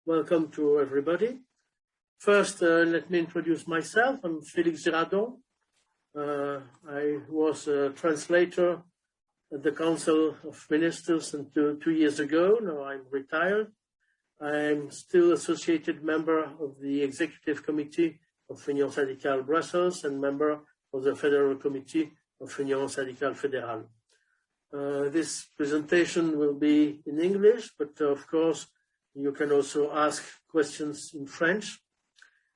Welcome to everybody. First, let me introduce myself. I'm Félix Girardon. I was a translator at the Council of Ministers until 2 years ago. Now I'm retired. I'm still associated member of the Executive Committee of Union Syndicale Brussels and member of the Federal Committee of Union Syndicale Fédérale. This presentation will be in English, but of course, you can also ask questions in French.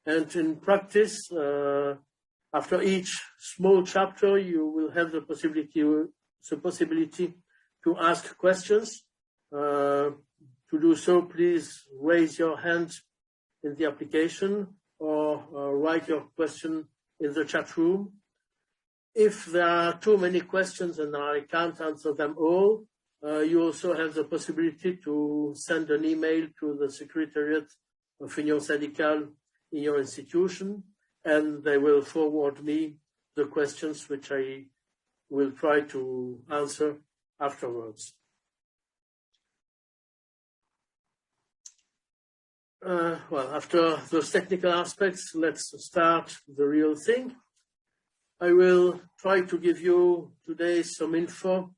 And in practice, after each small chapter, you will have the possibility to ask questions. To do so, please raise your hand in the application or write your question in the chat room. If there are too many questions and I can't answer them all, you also have the possibility to send an email to the Secretariat of Union Syndicale in your institution, and they will forward me the questions which I will try to answer afterwards. Well, after those technical aspects, let's start the real thing. I will try to give you today some info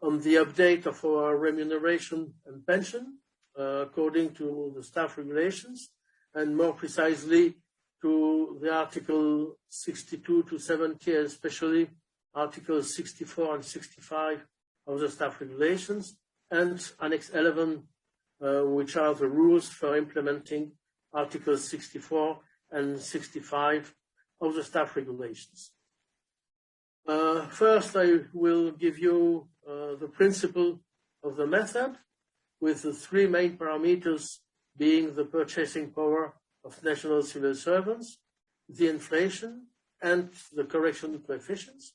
on the update of our remuneration and pension according to the staff regulations, and more precisely to the Article 62 to 70, especially Articles 64 and 65 of the staff regulations, and Annex 11, which are the rules for implementing Articles 64 and 65 of the staff regulations. First, I will give you the principle of the method, with the three main parameters being the purchasing power of national civil servants, the inflation, and the correction coefficients.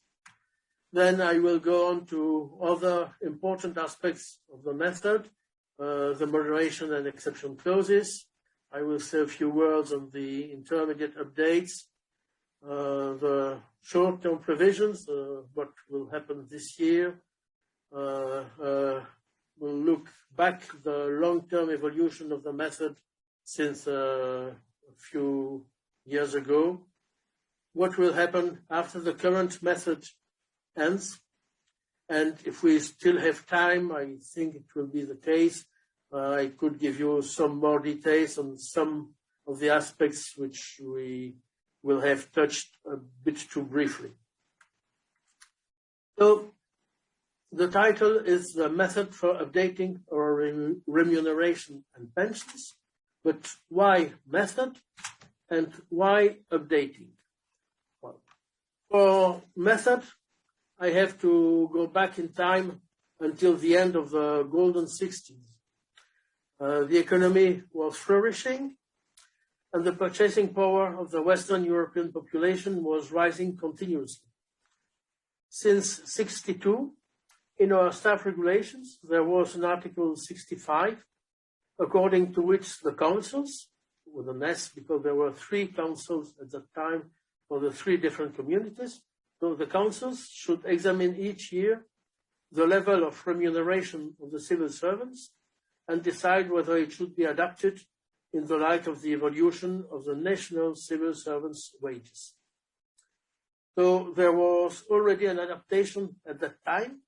Then I will go on to other important aspects of the method, the moderation and exception clauses. I will say a few words on the intermediate updates, the short-term provisions, what will happen this year. We'll look back the long-term evolution of the method since a few years ago. What will happen after the current method ends? And if we still have time, I think it will be the case. I could give you some more details on some of the aspects which we will have touched a bit too briefly. So the title is the method for updating our remuneration and pensions, but why method and why updating? Well, for method, I have to go back in time until the end of the golden 60s. The economy was flourishing, and the purchasing power of the Western European population was rising continuously. Since 62, in our staff regulations, there was an Article 65, according to which the councils, with an S, because there were three councils at that time for the three different communities, so the councils should examine each year the level of remuneration of the civil servants and decide whether it should be adapted in the light of the evolution of the national civil servants' wages. So there was already an adaptation at that time,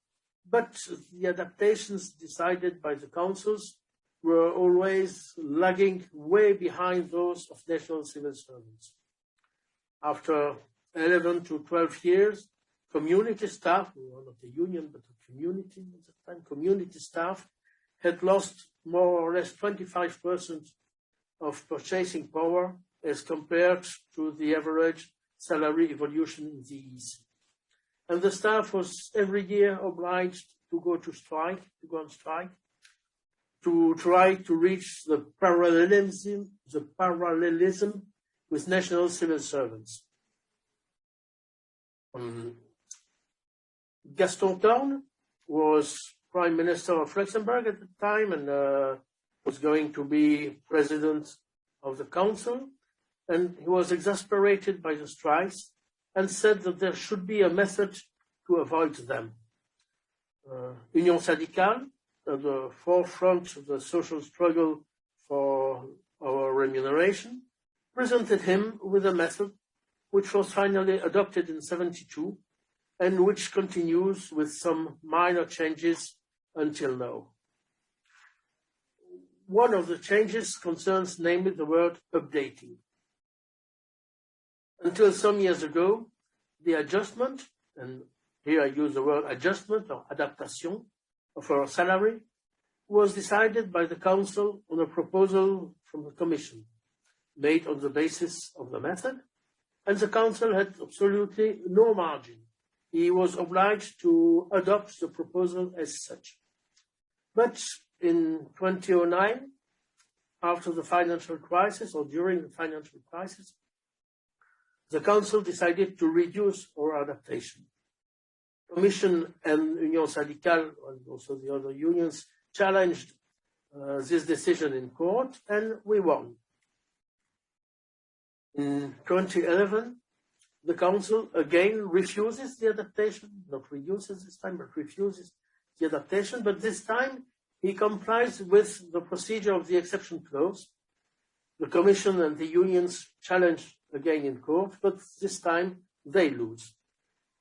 but the adaptations decided by the councils were always lagging way behind those of national civil servants. After 11 to 12 years, community staff, not the union, but the community at the time, community staff had lost more or less 25% of purchasing power as compared to the average salary evolution in the East. And the staff was every year obliged to go on strike, to try to reach the parallelism with national civil servants. Gaston Thorn was Prime Minister of Luxembourg at the time and was going to be President of the Council. And he was exasperated by the strikes and said that there should be a method to avoid them. Union Syndicale, at the forefront of the social struggle for our remuneration, presented him with a method which was finally adopted in 1972 and which continues with some minor changes until now. One of the changes concerns namely the word updating. Until some years ago, the adjustment, and here I use the word adjustment or adaptation of our salary, was decided by the Council on a proposal from the Commission, made on the basis of the method, and the Council had absolutely no margin. He was obliged to adopt the proposal as such. But in 2009, after the financial crisis or during the financial crisis, the Council decided to reduce our adaptation. Commission and Union Syndicale, and also the other unions, challenged this decision in court, and we won. In 2011, the Council again refuses the adaptation, not reduces this time, but refuses the adaptation, but this time he complies with the procedure of the exception clause. The Commission and the unions challenge again in court, but this time they lose.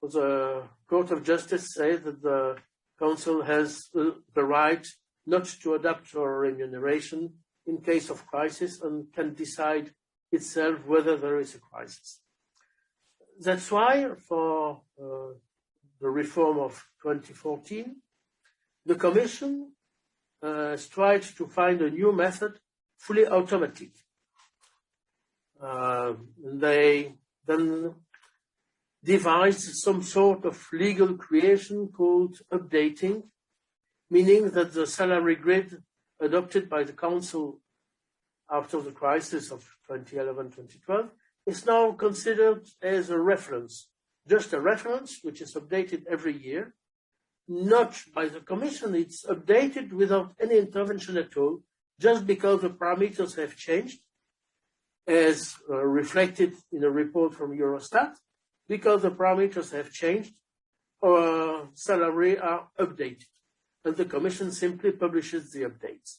The Court of Justice says that the Council has the right not to adapt our remuneration in case of crisis and can decide itself whether there is a crisis. That's why for the reform of 2014, the Commission has tried to find a new method, fully automatic. They then devised some sort of legal creation called updating, meaning that the salary grid adopted by the Council after the crisis of 2011-2012 is now considered as a reference, just a reference which is updated every year, not by the Commission. It's updated without any intervention at all, just because the parameters have changed, as reflected in a report from Eurostat. Because the parameters have changed, our salary are updated, and the Commission simply publishes the updates.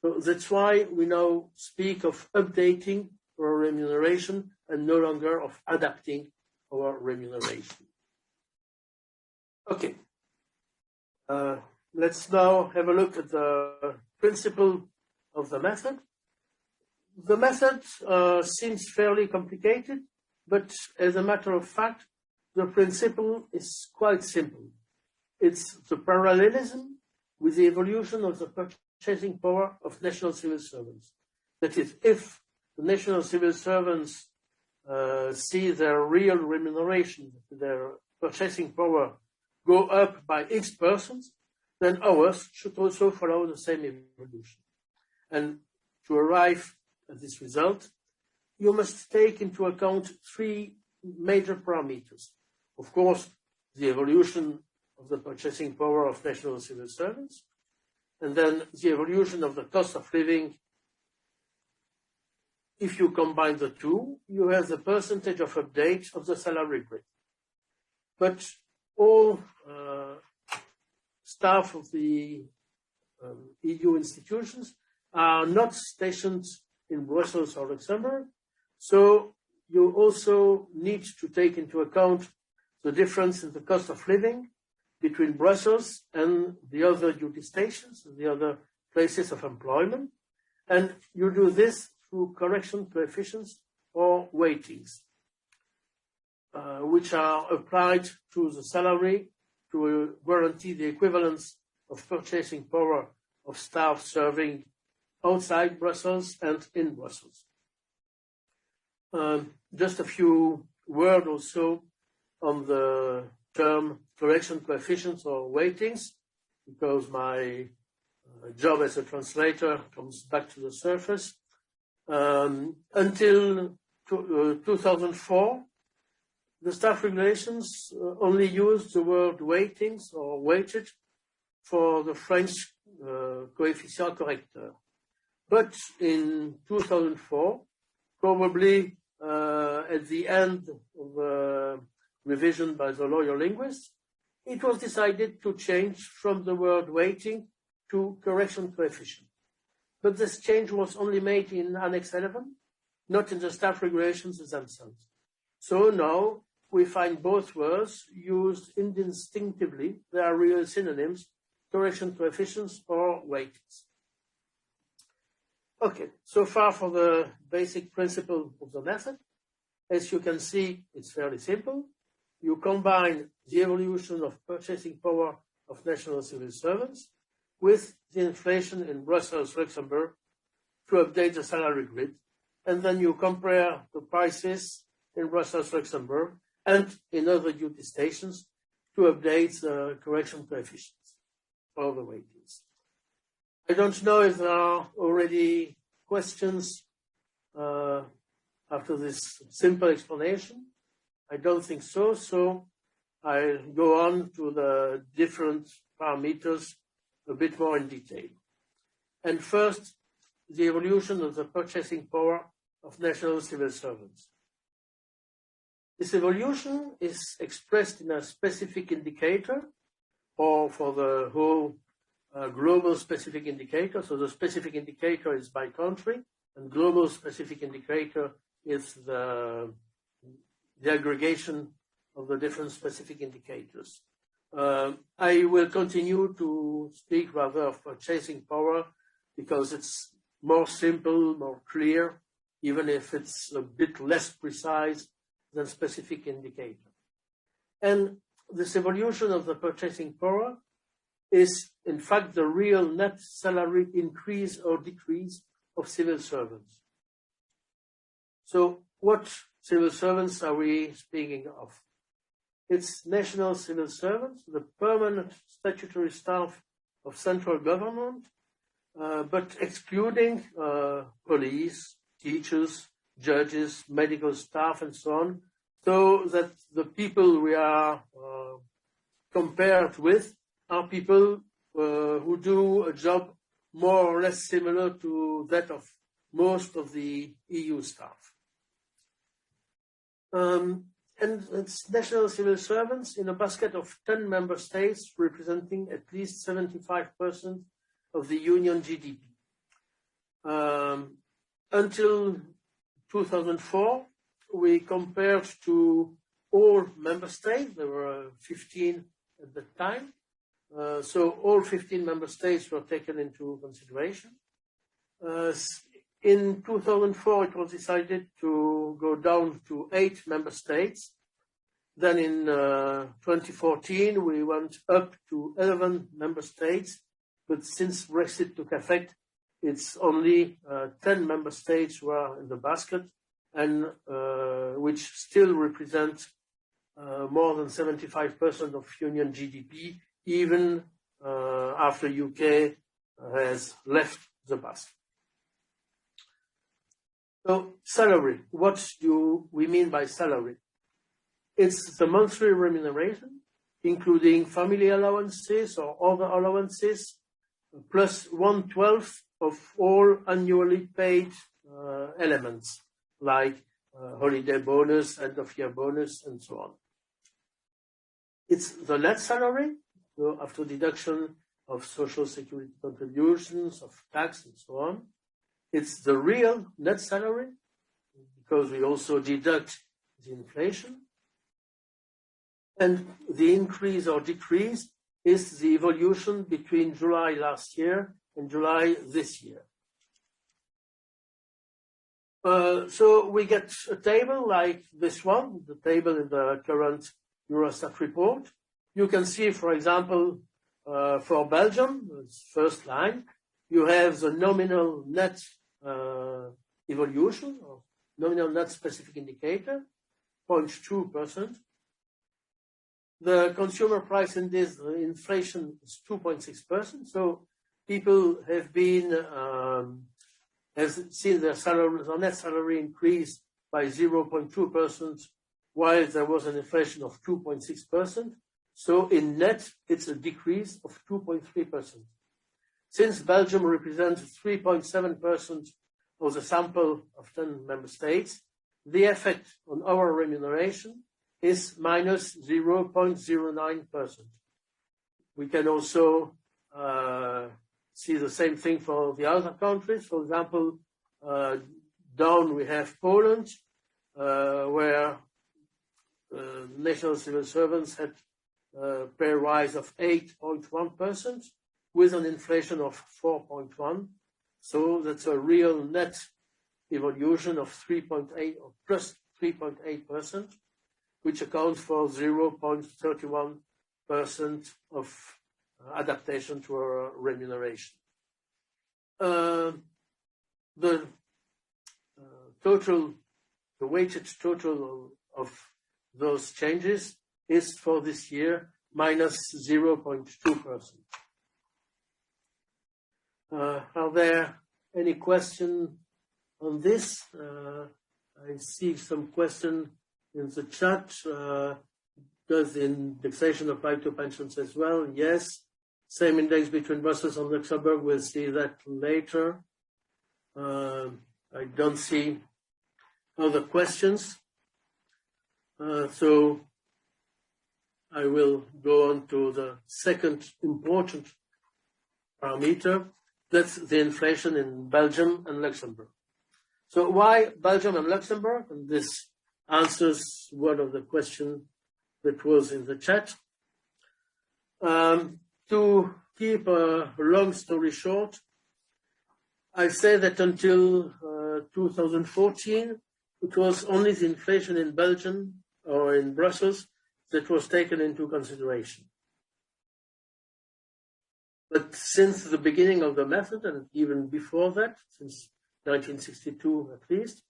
So that's why we now speak of updating our remuneration and no longer of adapting our remuneration. Okay. Let's now have a look at the principle of the method. The method seems fairly complicated, but as a matter of fact, the principle is quite simple. It's the parallelism with the evolution of the purchasing power of national civil servants. That is, if the national civil servants see their real remuneration, their purchasing power go up by X%, then ours should also follow the same evolution. And to arrive at this result, you must take into account three major parameters. Of course, the evolution of the purchasing power of national civil servants, and then the evolution of the cost of living. If you combine the two, you have the percentage of update of the salary grid. But all staff of the EU institutions are not stationed in Brussels or Luxembourg, so you also need to take into account the difference in the cost of living between Brussels and the other duty stations, the other places of employment, and you do this through correction coefficients or weightings, which are applied to the salary to guarantee the equivalence of purchasing power of staff serving outside Brussels and in Brussels. Just a few words also on the term correction coefficients or weightings, because my job as a translator comes back to the surface. Until 2004, the staff regulations only used the word weightings or weighted for the French coefficient correcteur. But in 2004, probably at the end of the revision by the lawyer linguists, it was decided to change from the word weighting to correction coefficient. but this change was only made in Annex 11, not in the staff regulations themselves. So now we find both words used indistinctively. They are real synonyms, correction coefficients or weightings. Okay, so far for the basic principle of the method. As you can see, it's fairly simple. You combine the evolution of purchasing power of national civil servants with the inflation in Brussels, Luxembourg, to update the salary grid. And then you compare the prices in Brussels, Luxembourg, and in other duty stations to update the correction coefficients or the weightings. I don't know if there are already questions after this simple explanation. I don't think so, so I'll go on to the different parameters a bit more in detail. And first, the evolution of the purchasing power of national civil servants. This evolution is expressed in a specific indicator, or for the whole global specific indicator. So the specific indicator is by country, and global specific indicator is the aggregation of the different specific indicators. I will continue to speak rather of purchasing power because it's more simple, more clear, even if it's a bit less precise than specific indicator. And this evolution of the purchasing power is, in fact, the real net salary increase or decrease of civil servants. So what civil servants are we speaking of? It's national civil servants, the permanent statutory staff of central government, but excluding police, teachers, judges, medical staff, and so on, so that the people we are compared with are people who do a job more or less similar to that of most of the EU staff. And it's national civil servants in a basket of 10 member states representing at least 75% of the Union GDP. Until 2004, we compared to all member states. There were 15 at the time. So all 15 member states were taken into consideration. In 2004, it was decided to go down to 8 member states. Then in 2014, we went up to 11 member states. But since Brexit took effect, it's only 10 member states who are in the basket, and which still represent more than 75% of Union GDP, even after UK has left the basket. So salary, what do we mean by salary? It's the monthly remuneration, including family allowances or other allowances, plus 1/12 of all annually paid elements, like holiday bonus, end of year bonus, and so on. It's the net salary, so after deduction of social security contributions, of tax, and so on. It's the real net salary, because we also deduct the inflation. And the increase or decrease is the evolution between July last year and July this year. So we get a table like this one, the table in the current Eurostat report. You can see, for example, for Belgium, first line, you have the nominal net evolution, or nominal net specific indicator, 0.2%. The consumer price index, inflation is 2.6%. So people have been have seen their salary, their net salary increase by 0.2%, while there was an inflation of 2.6%. So in net, it's a decrease of 2.3%. Since Belgium represents 3.7% of the sample of 10 member states, the effect on our remuneration is minus 0.09%. We can also see the same thing for the other countries. For example, down we have Poland, where national civil servants had a pay rise of 8.1% with an inflation of 4.1%. So that's a real net evolution of 3.8 or plus 3.8%, which accounts for 0.31% of adaptation to our remuneration. The weighted total of those changes is for this year minus 0.2%. Are there any questions on this? I see some question in the chat. Does the indexation apply to pensions as well? Yes. Same index between Brussels and Luxembourg. We'll see that later. I don't see other questions. So I will go on to the second important parameter. That's the inflation in Belgium and Luxembourg. So why Belgium and Luxembourg? And this answers one of the questions that was in the chat. To keep a long story short, I say that until 2014, it was only the inflation in Belgium or in Brussels that was taken into consideration. But since the beginning of the method, and even before that, since 1962 at least,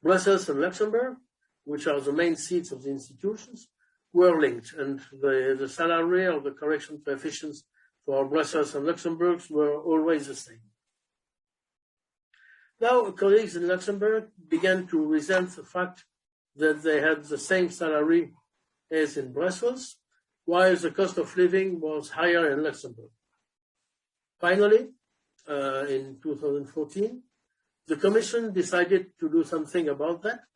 Brussels and Luxembourg, which are the main seats of the institutions, were linked, and the salary or the correction coefficients for Brussels and Luxembourg were always the same. Now, colleagues in Luxembourg began to resent the fact that they had the same salary as in Brussels, while the cost of living was higher in Luxembourg. Finally, in 2014, the Commission decided to do something about that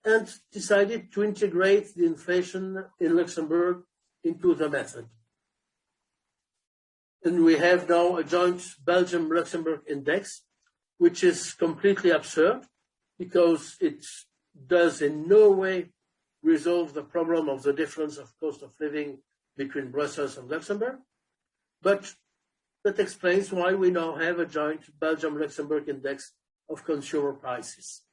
and decided to integrate the inflation in Luxembourg into the method. And we have now a joint Belgium-Luxembourg index, which is completely absurd because it does in no way resolve the problem of the difference of cost of living between Brussels and Luxembourg, but that explains why we now have a joint Belgium-Luxembourg index of consumer prices.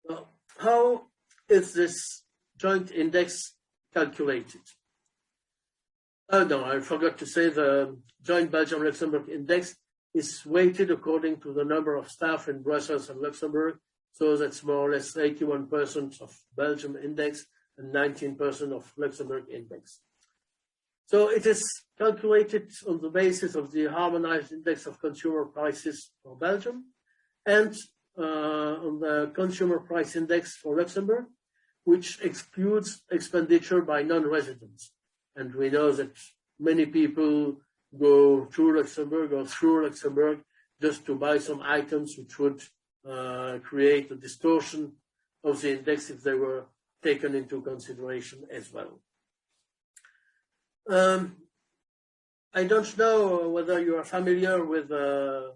Well, how is this joint index calculated? Oh no, I forgot to say the joint Belgium-Luxembourg index is weighted according to the number of staff in Brussels and Luxembourg. So that's more or less 81% of Belgium index and 19% of Luxembourg index. So it is calculated on the basis of the harmonized index of consumer prices for Belgium and on the consumer price index for Luxembourg, which excludes expenditure by non-residents. And we know that many people go to Luxembourg or through Luxembourg just to buy some items which would create a distortion of the index if they were taken into consideration as well. I don't know whether you are familiar with the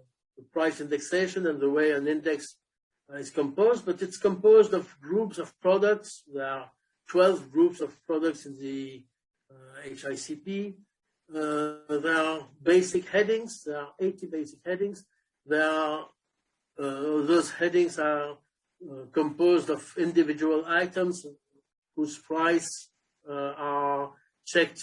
price indexation and the way an index is composed, but it's composed of groups of products. There are 12 groups of products in the HICP. There are basic headings. There are 80 basic headings. Those headings are composed of individual items whose price are checked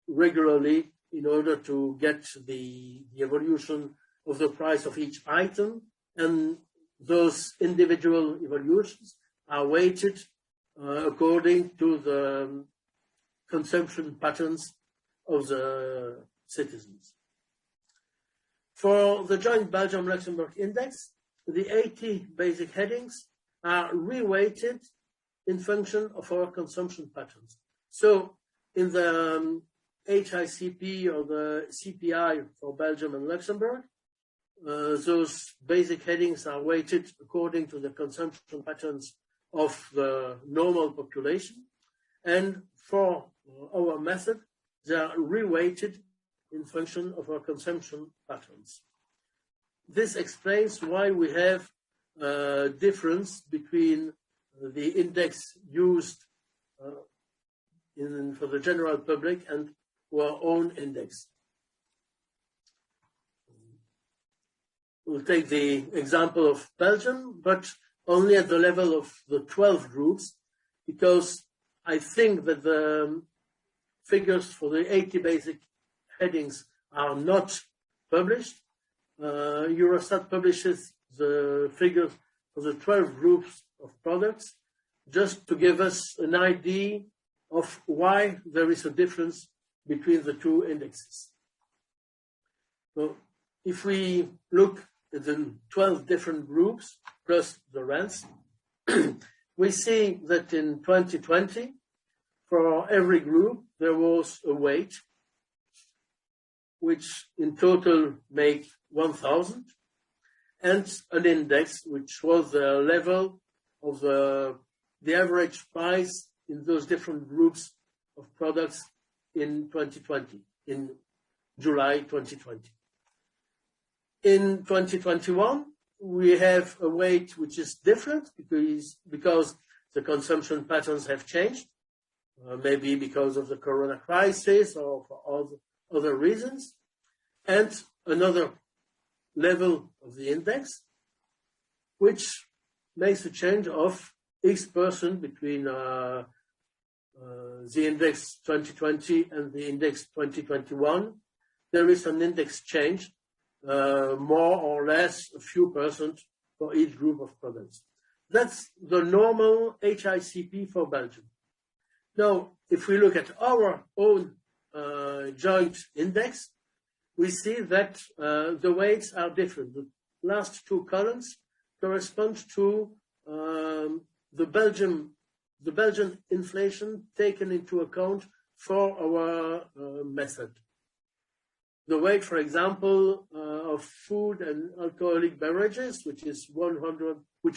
regularly in order to get the evolution of the price of each item, and those individual evolutions are weighted according to the consumption patterns of the citizens. For the joint Belgium-Luxembourg index, the 80 basic headings are reweighted in function of our consumption patterns. So in the HICP or the CPI for Belgium and Luxembourg, those basic headings are weighted according to the consumption patterns of the normal population. And for our method, they are reweighted in function of our consumption patterns. This explains why we have a difference between the index used for the general public and our own index. We'll take the example of Belgium, but only at the level of the 12 groups, because I think that the figures for the 80 basic headings are not published. Eurostat publishes the figures for the 12 groups of products just to give us an idea of why there is a difference between the two indexes. So if we look at the 12 different groups plus the rents, we see that in 2020, for every group, there was a weight, which in total make 1,000, and an index, which was the level of the average price in those different groups of products in 2020, in July 2020. In 2021, we have a weight which is different because the consumption patterns have changed, maybe because of the corona crisis or for other reasons, and another level of the index, which makes a change of X% between the index 2020 and the index 2021. There is an index change, more or less a few percent for each group of products. That's the normal HICP for Belgium. Now, if we look at our own joint index, we see that the weights are different. The last two columns correspond to the Belgian inflation taken into account for our method. The weight, for example, of food and alcoholic beverages, which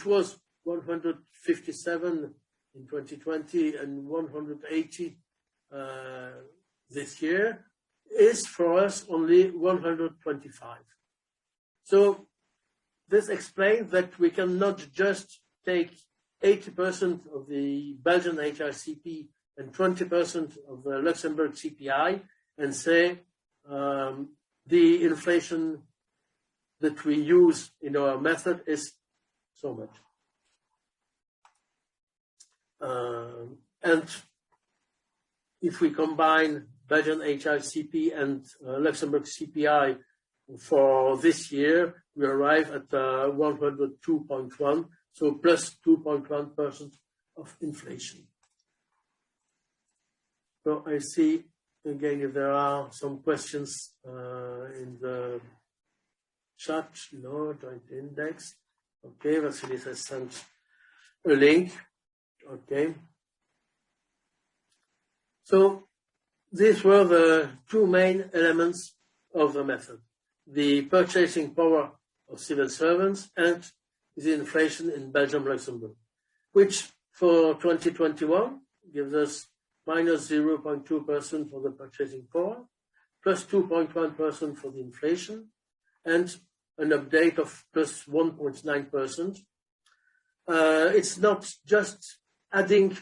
was 157 in 2020 and 180 this year, is for us only 125. So this explains that we cannot just take 80% of the Belgian HRCP and 20% of the Luxembourg CPI and say the inflation that we use in our method is so much. And if we combine Belgian HRCP and Luxembourg CPI for this year, we arrive at 102.1, so plus 2.1% of inflation. So I see, again, if there are some questions in the chat, no, joint index. Okay, Vasilis has sent a link. Okay. So these were the two main elements of the method: the purchasing power of civil servants and the inflation in Belgium, Luxembourg, which for 2021 gives us minus 0.2% for the purchasing power, plus 2.1% for the inflation, and an update of plus 1.9%. It's not just adding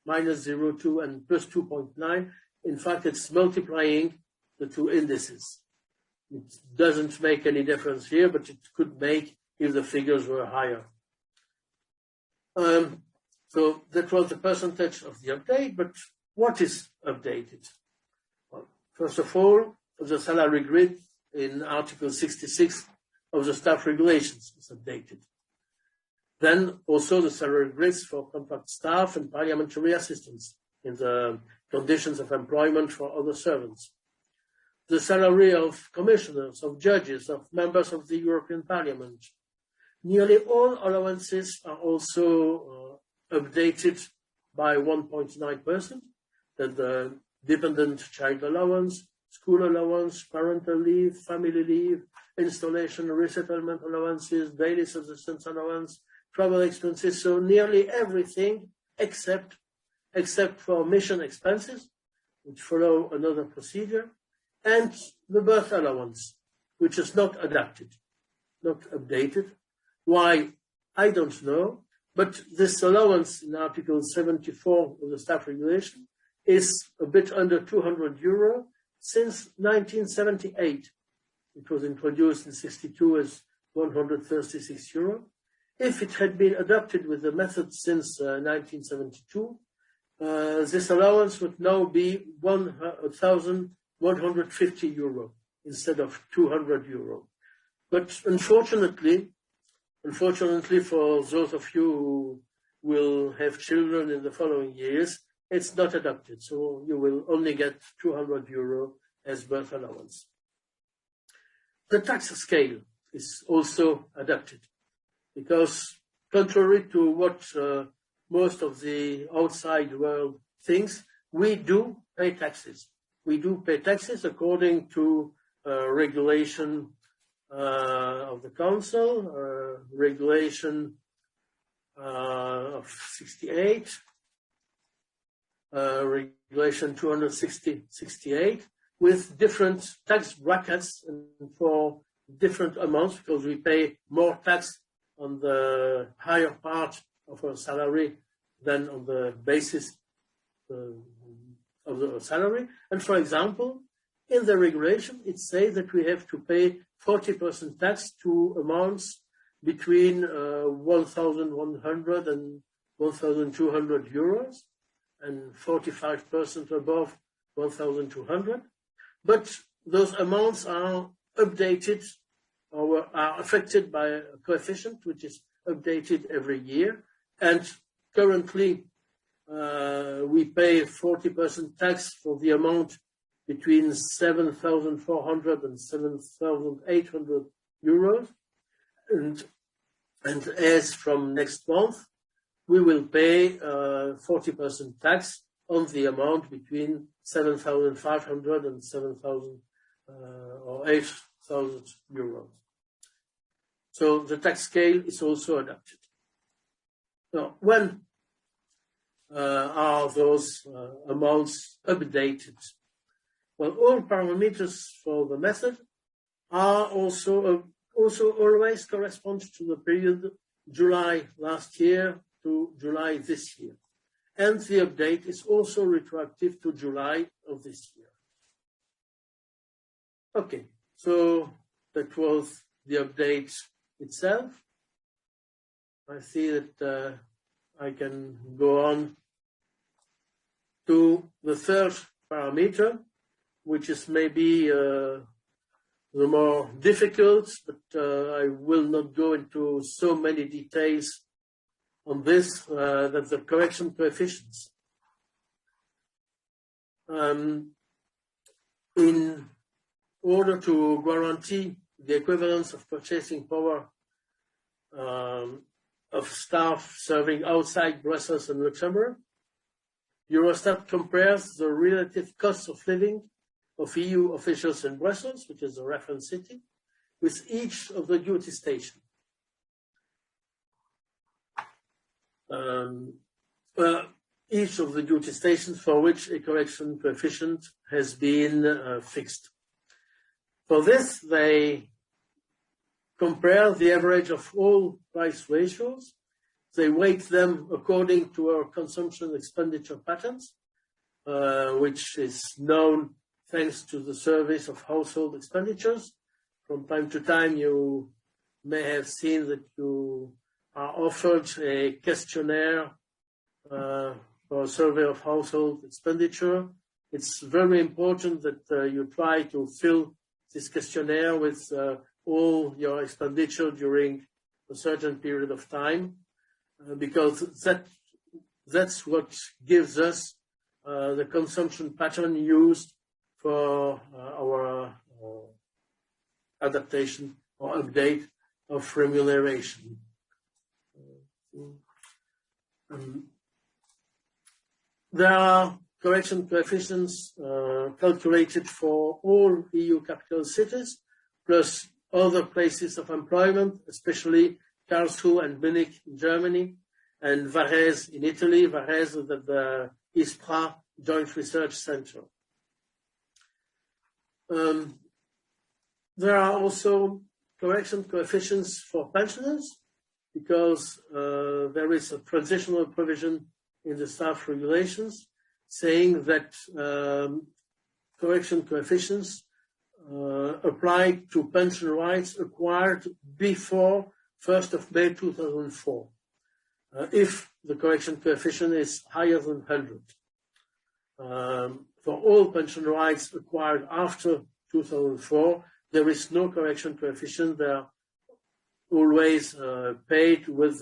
minus 0.2 and plus 2.9. In fact, it's multiplying the two indices. It doesn't make any difference here, but it could make if the figures were higher. So that was the percentage of the update, but what is updated? Well, first of all, the salary grid in Article 66 of the staff regulations is updated. Then also the salary grids for contract staff and parliamentary assistants in the conditions of employment for other servants. The salary of commissioners, of judges, of members of the European Parliament. Nearly all allowances are also updated by 1.9%. That the dependent child allowance, school allowance, parental leave, family leave, installation, resettlement allowances, daily subsistence allowance, travel expenses, so nearly everything except for mission expenses, which follow another procedure, and the birth allowance, which is not adapted, not updated. Why? I don't know. But this allowance in Article 74 of the Staff Regulation is a bit under 200 euro since 1978. It was introduced in 62 as 136 euro. If it had been adopted with the method since 1972, this allowance would now be 1,150 euro instead of 200 euro. But unfortunately for those of you who will have children in the following years, it's not adopted. So you will only get 200 euro as birth allowance. The tax scale is also adapted because, contrary to what most of the outside world thinks, we do pay taxes. We do pay taxes according to regulation of the Council, regulation of 68, regulation 268, with different tax brackets and for different amounts, because we pay more tax on the higher part of our salary than on the basis of the salary. And for example, in the regulation, it says that we have to pay 40% tax to amounts between 1,100 and 1,200 euros and 45% above 1,200. But those amounts are updated or are affected by a coefficient which is updated every year. And currently, we pay 40% tax for the amount between 7,400 and 7,800 euros. And as from next month, we will pay 40% tax on the amount between 7,500 and 7,000 or 8,000 euros. So the tax scale is also adapted. Now, when are those amounts updated? Well, all parameters for the method are also always correspond to the period July last year to July this year. And the update is also retroactive to July of this year. Okay, so that was the update itself. I see that I can go on to the third parameter, which is maybe the more difficult, but I will not go into so many details on this, that's the correction coefficients. In order to guarantee the equivalence of purchasing power of staff serving outside Brussels and Luxembourg, Eurostat compares the relative costs of living of EU officials in Brussels, which is the reference city, with each of the duty stations. Each of the duty stations for which a correction coefficient has been fixed. For this, they compare the average of all price ratios. They weight them according to our consumption expenditure patterns, which is known thanks to the Service of Household Expenditures. From time to time, you may have seen that you are offered a questionnaire for a survey of household expenditure. It's very important that you try to fill this questionnaire with all your expenditure during a certain period of time, because that's what gives us the consumption pattern used for our adaptation or update of remuneration. There are correction coefficients calculated for all EU capital cities, plus other places of employment, especially Karlsruhe and Munich in Germany, and Varese in Italy. Varese is at the ISPRA Joint Research Center. There are also correction coefficients for pensioners, because there is a transitional provision in the staff regulations saying that correction coefficients apply to pension rights acquired before 1st of May 2004, if the correction coefficient is higher than 100. For all pension rights acquired after 2004, there is no correction coefficient. They are always paid with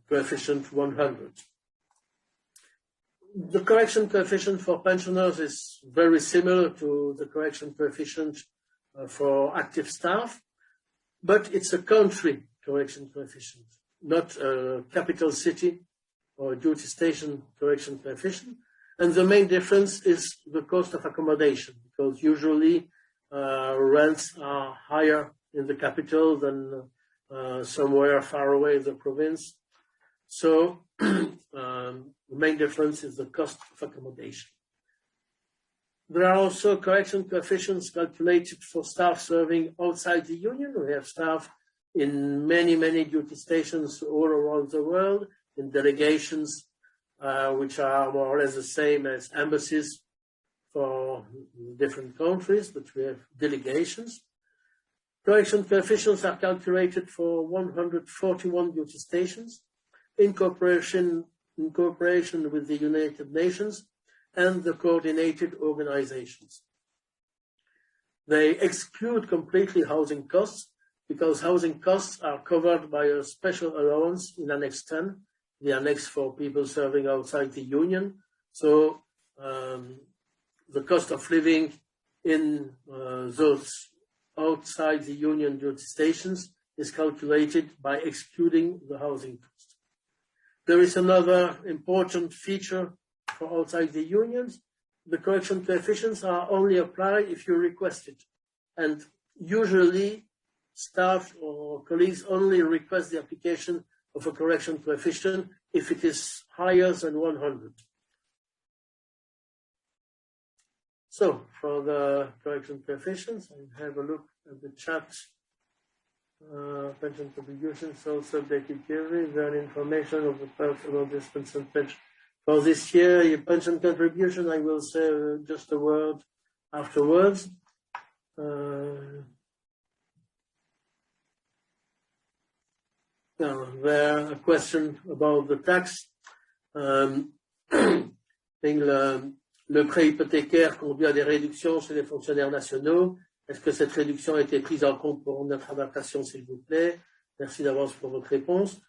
coefficient 100. The correction coefficient for pensioners is very similar to the correction coefficient for active staff, but it's a country correction coefficient, not a capital city or duty station correction coefficient. And the main difference is the cost of accommodation, because usually rents are higher in the capital than somewhere far away in the province. So the main difference is the cost of accommodation. There are also correction coefficients calculated for staff serving outside the union. We have staff in many, many duty stations all around the world, in delegations, which are more or less the same as embassies for different countries, but we have delegations. Correction coefficients are calculated for 141 duty stations in cooperation with the United Nations and the coordinated organizations. They exclude completely housing costs, because housing costs are covered by a special allowance in Annex 10, the annex for people serving outside the Union. So the cost of living in those outside the Union duty stations is calculated by excluding the housing cost. There is another important feature for outside the unions. The correction coefficients are only applied if you request it. And usually staff or colleagues only request the application of a correction coefficient if it is higher than 100. So for the correction coefficients, I have a look at the chat. Pension contributions, also updated yearly, then information of the personal distance and pension. For this year, your pension contribution, I will say just a word afterwards. Now, there a question about the tax. Le prêt hypothécaire conduit à des réductions chez les fonctionnaires nationaux. Est-ce que cette réduction a été prise en compte pour notre adaptation, s'il vous plaît? Merci d'avance pour votre réponse.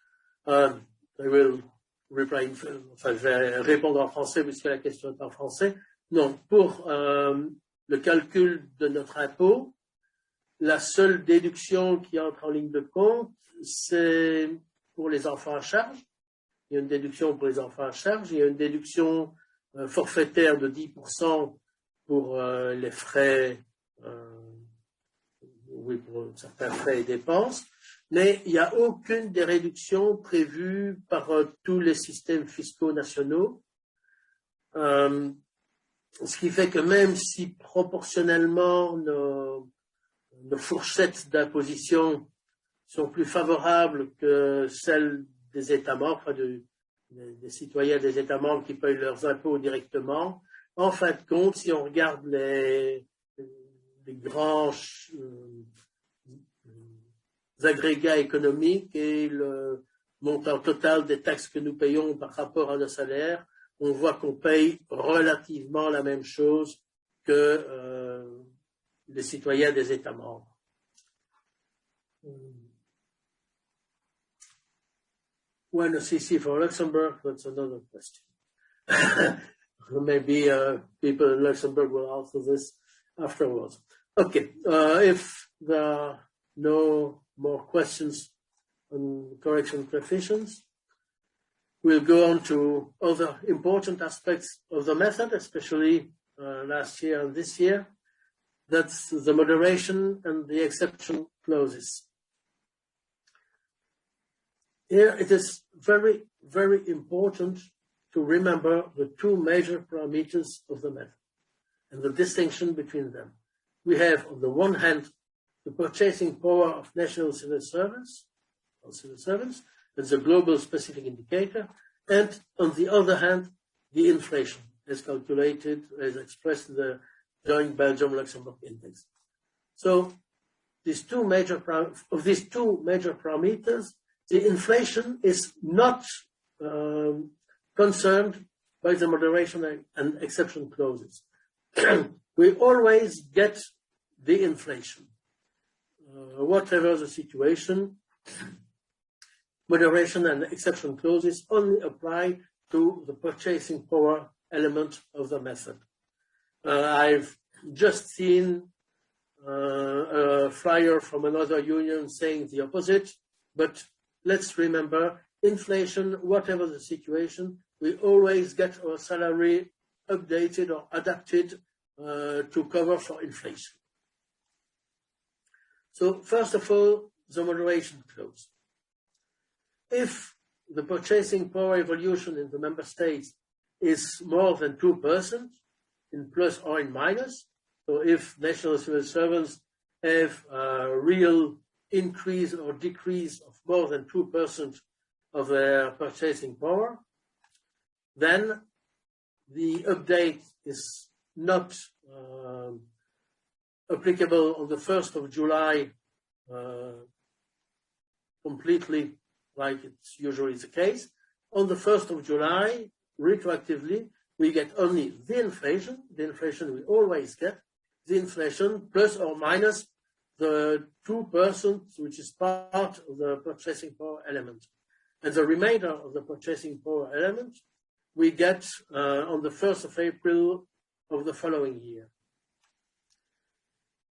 I will reply, enfin, je vais répondre en français puisque la question est en français. Non, pour le calcul de notre impôt, la seule déduction qui entre en ligne de compte, c'est pour les enfants à charge. Il y a une déduction pour les enfants à charge. Il y a une déduction forfaitaire de 10% pour les frais, oui, pour certains frais et dépenses, mais il n'y a aucune des réductions prévues par tous les systèmes fiscaux nationaux. Ce qui fait que même si proportionnellement nos fourchettes d'imposition sont plus favorables que celles des États membres, enfin des citoyens des États membres qui payent leurs impôts directement, en fin de compte, si on regarde les grands agrégats économiques et le montant total des taxes que nous payons par rapport à nos salaires, on voit qu'on paye relativement la même chose que les citoyens des États membres. When a CC for Luxembourg, that's another question. Maybe people in Luxembourg will answer this afterwards. Okay, if there are no more questions on correction coefficients, we'll go on to other important aspects of the method, especially last year and this year. That's the moderation and the exception clauses. Here it is very, very important to remember the two major parameters of the method. and the distinction between them. We have, on the one hand, the purchasing power of national civil servants, or civil servants, that's a global specific indicator, and on the other hand, the inflation, as calculated, as expressed in the joint Belgium-Luxembourg index. So, these two major parameters, the inflation is not concerned by the moderation and exception clauses. We always get the inflation. Whatever the situation, moderation and exception clauses only apply to the purchasing power element of the method. I've just seen a flyer from another union saying the opposite, but let's remember, inflation, whatever the situation, we always get our salary updated or adapted to cover for inflation. So first of all, the moderation clause. If the purchasing power evolution in the member states is more than 2%, in plus or in minus, so if national civil servants have a real increase or decrease of more than 2% of their purchasing power, then the update is not applicable on the 1st of July completely, like it's usually the case. On the 1st of July, retroactively, we get only the inflation we always get, the inflation plus or minus the 2%, which is part of the purchasing power element. And the remainder of the purchasing power element we get on the 1st of April of the following year.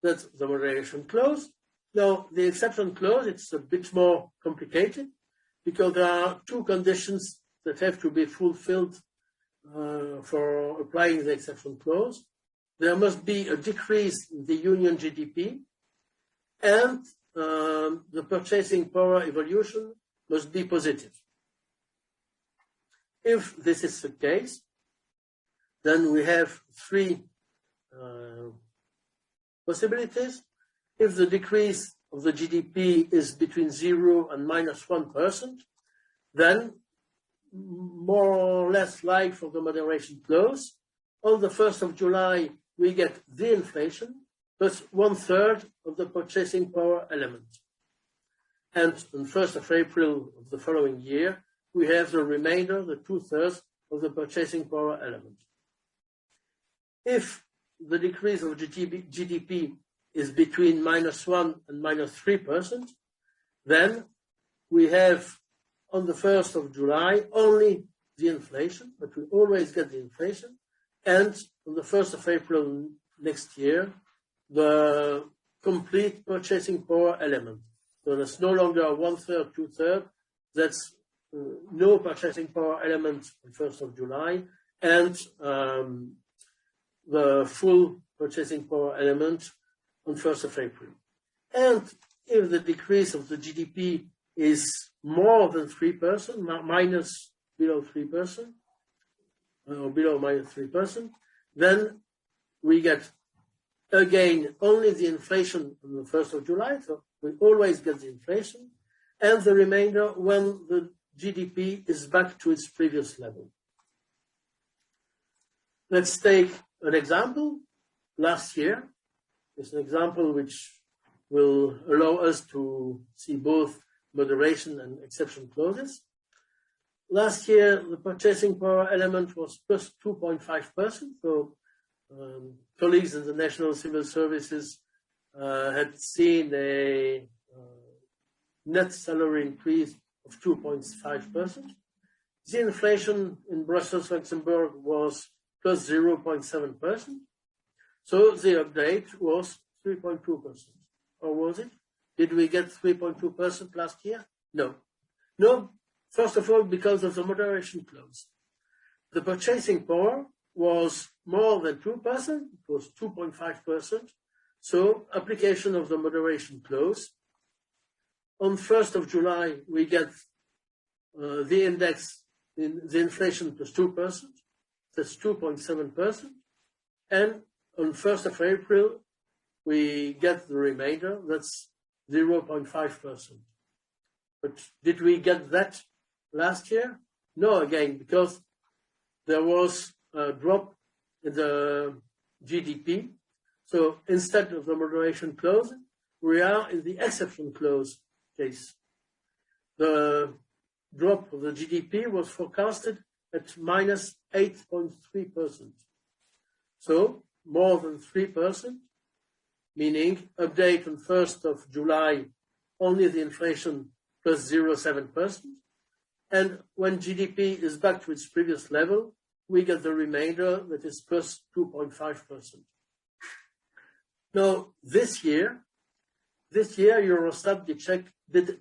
That's the moderation clause. Now, the exception clause, it's a bit more complicated because there are two conditions that have to be fulfilled for applying the exception clause. There must be a decrease in the union GDP, and the purchasing power evolution must be positive. If this is the case, then we have three possibilities. If the decrease of the GDP is between 0 and minus 1%, then more or less like for the moderation clause, on the 1st of July, we get the inflation plus 1/3 of the purchasing power element. And on 1st of April of the following year, we have the remainder, the 2/3 of the purchasing power element. If the decrease of GDP is between -1 and -3%, then we have on the 1st of July only the inflation, but we always get the inflation, and on the 1st of April next year, the complete purchasing power element. So that's no longer 1/3, 2/3, that's no purchasing power element on 1st of July, and the full purchasing power element on 1st of April. And if the decrease of the GDP is more than 3%, below 3%, or below -3%, then we get again only the inflation on the 1st of July, so we always get the inflation, and the remainder when the GDP is back to its previous level. Let's take an example. Last year, it's an example which will allow us to see both moderation and exception clauses. Last year, the purchasing power element was plus 2.5%. So colleagues in the national civil services had seen a net salary increase of 2.5%. The inflation in Brussels, Luxembourg was plus 0.7%. So the update was 3.2%. Or was it? Did we get 3.2% last year? No. No, first of all, because of the moderation clause. The purchasing power was more than 2%, it was 2.5%. So application of the moderation clause. On 1st of July, we get the index in the inflation plus 2%, that's 2.7%. And on 1st of April, we get the remainder, that's 0.5%. But did we get that last year? No, again, because there was a drop in the GDP. So instead of the moderation clause, we are in the exception clause case. The drop of the GDP was forecasted at minus 8.3%. So more than 3%, meaning update on 1st of July, only the inflation plus 0.7%. And when GDP is back to its previous level, we get the remainder that is plus 2.5%. Now, this year, Eurostat did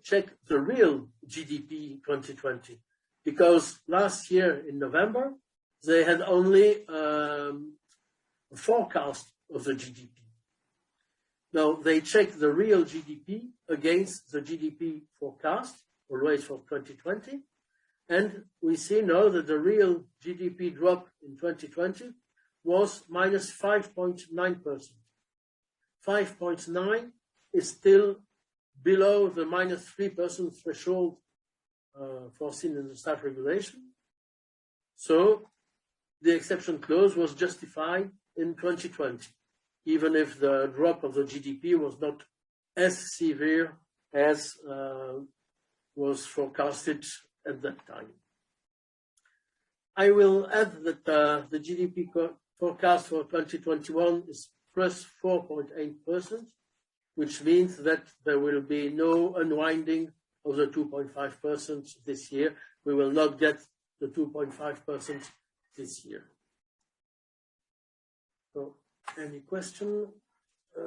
check the real GDP 2020, because last year in November, they had only a forecast of the GDP. Now, they checked the real GDP against the GDP forecast, always for 2020, and we see now that the real GDP drop in 2020 was minus 5.9%. 5.9 is still below the minus 3% threshold foreseen in the staff regulation. So the exception clause was justified in 2020, even if the drop of the GDP was not as severe as was forecasted at that time. I will add that the GDP forecast for 2021 is plus 4.8%, which means that there will be no unwinding of the 2.5% this year. We will not get the 2.5% this year. So, any question? I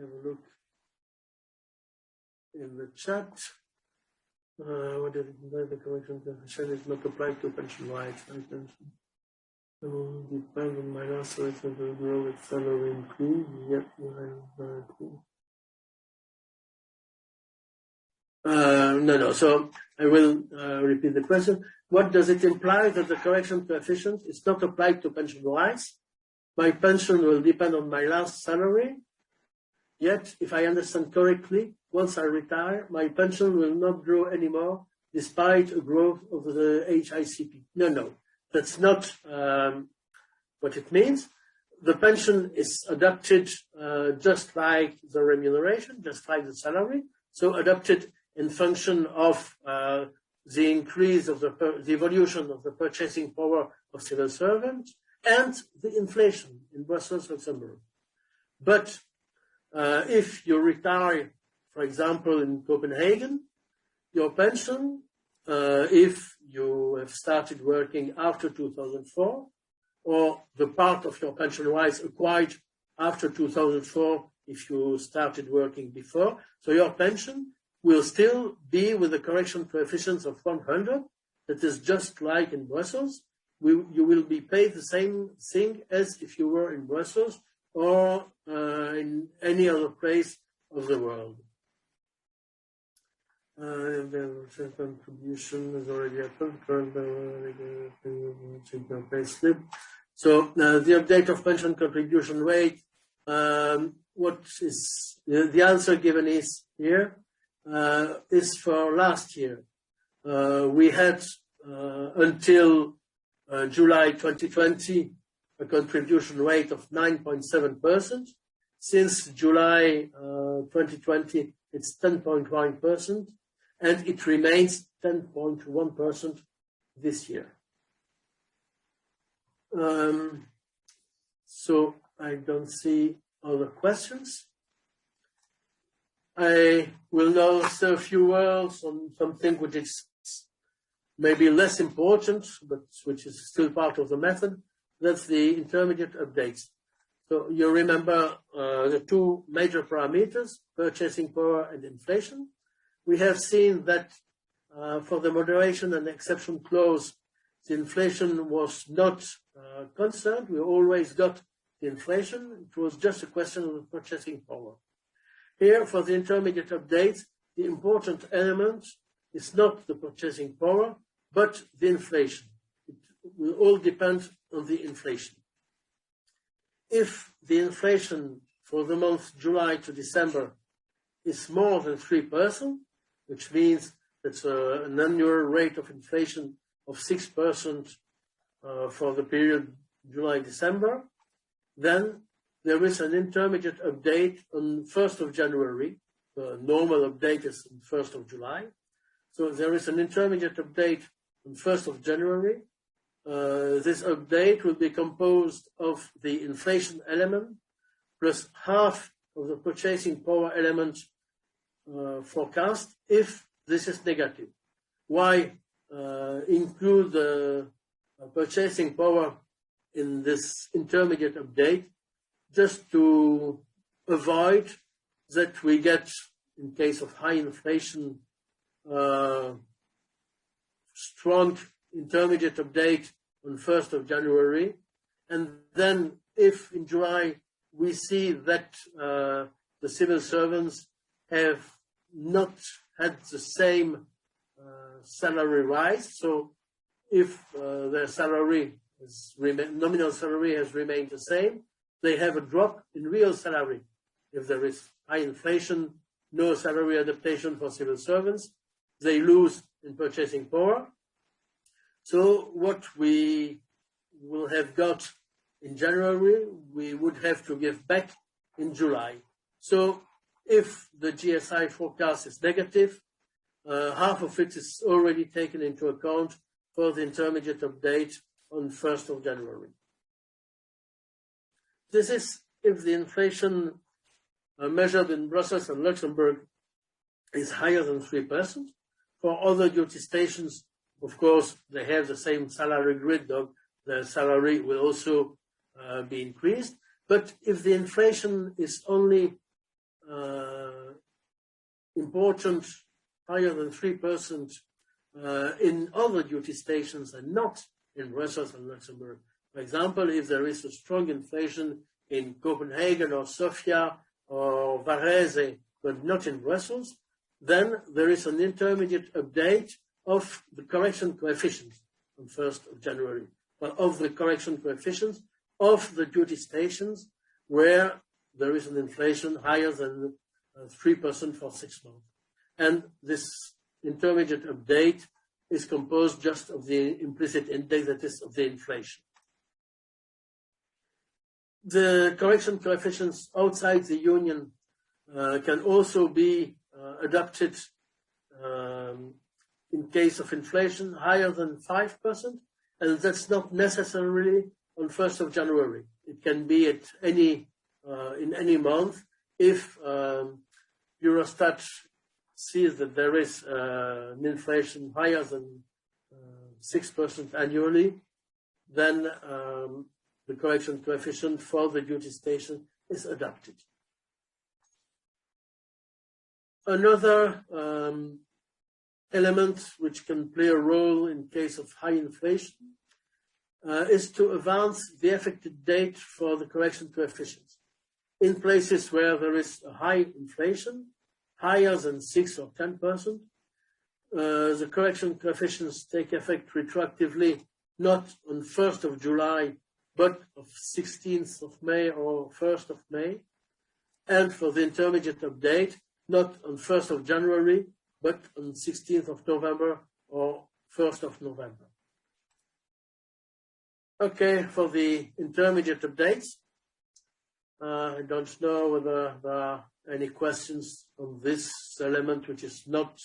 have a look in the chat. What did the correction is not applied to pension rights? Depends on my last selection to grow with salary increase. Yep, no. So I will repeat the question. What does it imply that the correction coefficient is not applied to pension rights? My pension will depend on my last salary. Yet, if I understand correctly, once I retire, my pension will not grow anymore, despite a growth of the HICP. No, that's not what it means. The pension is adapted just like the remuneration, just like the salary. So adapted in function of the increase of the evolution of the purchasing power of civil servants and the inflation in Brussels, Luxembourg. But if you retire, for example, in Copenhagen, your pension, if you have started working after 2004, or the part of your pension rights acquired after 2004, if you started working before, so your pension will still be with the correction coefficients of 100. That is just like in Brussels. You will be paid the same thing as if you were in Brussels or in any other place of the world. The contribution is already happened. Pay slip. So the update of pension contribution rate. What is the answer given is here is for last year. We had until July 2020 a contribution rate of 9.7%. Since July 2020, it's 10.1%, and it remains 10.1% this year. So I don't see other questions. I will now say a few words on something which is maybe less important, but which is still part of the method. That's the intermediate updates. So you remember the two major parameters, purchasing power and inflation. We have seen that for the moderation and exception clause, the inflation was not concerned. We always got the inflation. It was just a question of the purchasing power. Here, for the intermediate updates, the important element is not the purchasing power, but the inflation. It will all depend on the inflation. if the inflation for the month July to December is more than 3%, which means that's an annual rate of inflation of 6% for the period July-December, then there is an intermediate update on 1st of January. The normal update is on 1st of July. So there is an intermediate update on 1st of January. This update will be composed of the inflation element plus half of the purchasing power element forecast if this is negative. Why include the purchasing power in this intermediate update? Just to avoid that we get, in case of high inflation, strong intermediate update on 1st of January. And then if in July we see that the civil servants have not had the same salary rise, so if their salary nominal salary has remained the same, they have a drop in real salary. If there is high inflation, no salary adaptation for civil servants, they lose in purchasing power. So what we will have got in January, we would have to give back in July. So if the GSI forecast is negative, half of it is already taken into account for the intermediate update on 1st of January. This is if the inflation measured in Brussels and Luxembourg is higher than 3%. For other duty stations, of course, they have the same salary grid, though their salary will also be increased. But if the inflation is only important, higher than 3% in other duty stations and not in Brussels and Luxembourg. For example, if there is a strong inflation in Copenhagen or Sofia or Varese, but not in Brussels, then there is an intermediate update of the correction coefficients on 1st of January, well, of the correction coefficients of the duty stations where there is an inflation higher than 3% for 6 months. And this intermediate update is composed just of the implicit index, that is, of the inflation. The correction coefficients outside the union can also be adopted in case of inflation higher than 5%, and that's not necessarily on 1st of January. It can be at any in any month. If Eurostat sees that there is an inflation higher than 6% annually, then the correction coefficient for the duty station is adopted. Another element which can play a role in case of high inflation is to advance the effective date for the correction coefficients. In places where there is a high inflation, higher than 6 or 10%, the correction coefficients take effect retroactively, not on 1st of July, but of 16th of May or 1st of May. And for the intermediate update, not on 1st of January, but on 16th of November or 1st of November. Okay, for the intermediate updates, I don't know whether there are any questions on this element, which is not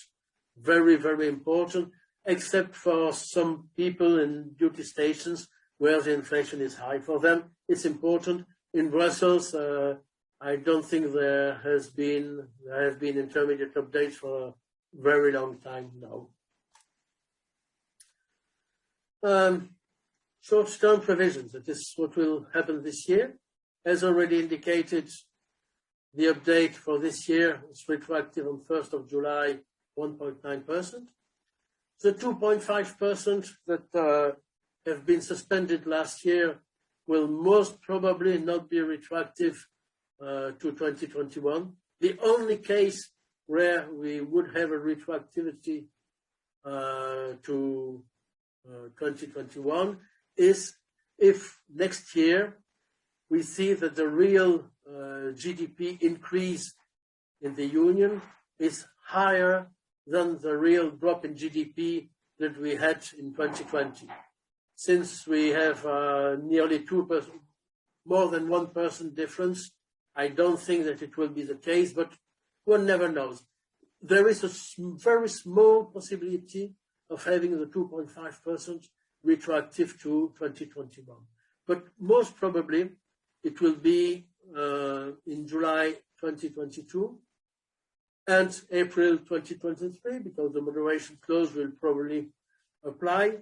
very, very important, except for some people in duty stations where the inflation is high. For them, it's important. In Brussels, I don't think there have been intermediate updates for a very long time now. Short-term provisions, that is what will happen this year. As already indicated, the update for this year is retroactive on 1st of July, 1.9%. The 2.5% that have been suspended last year will most probably not be retroactive to 2021. The only case where we would have a retroactivity to 2021 is if next year we see that the real GDP increase in the Union is higher than the real drop in GDP that we had in 2020. Since we have nearly 2%, more than 1% difference, I don't think that it will be the case, but one never knows. There is a very small possibility of having the 2.5% retroactive to 2021. But most probably it will be in July 2022 and April 2023, because the moderation clause will probably apply.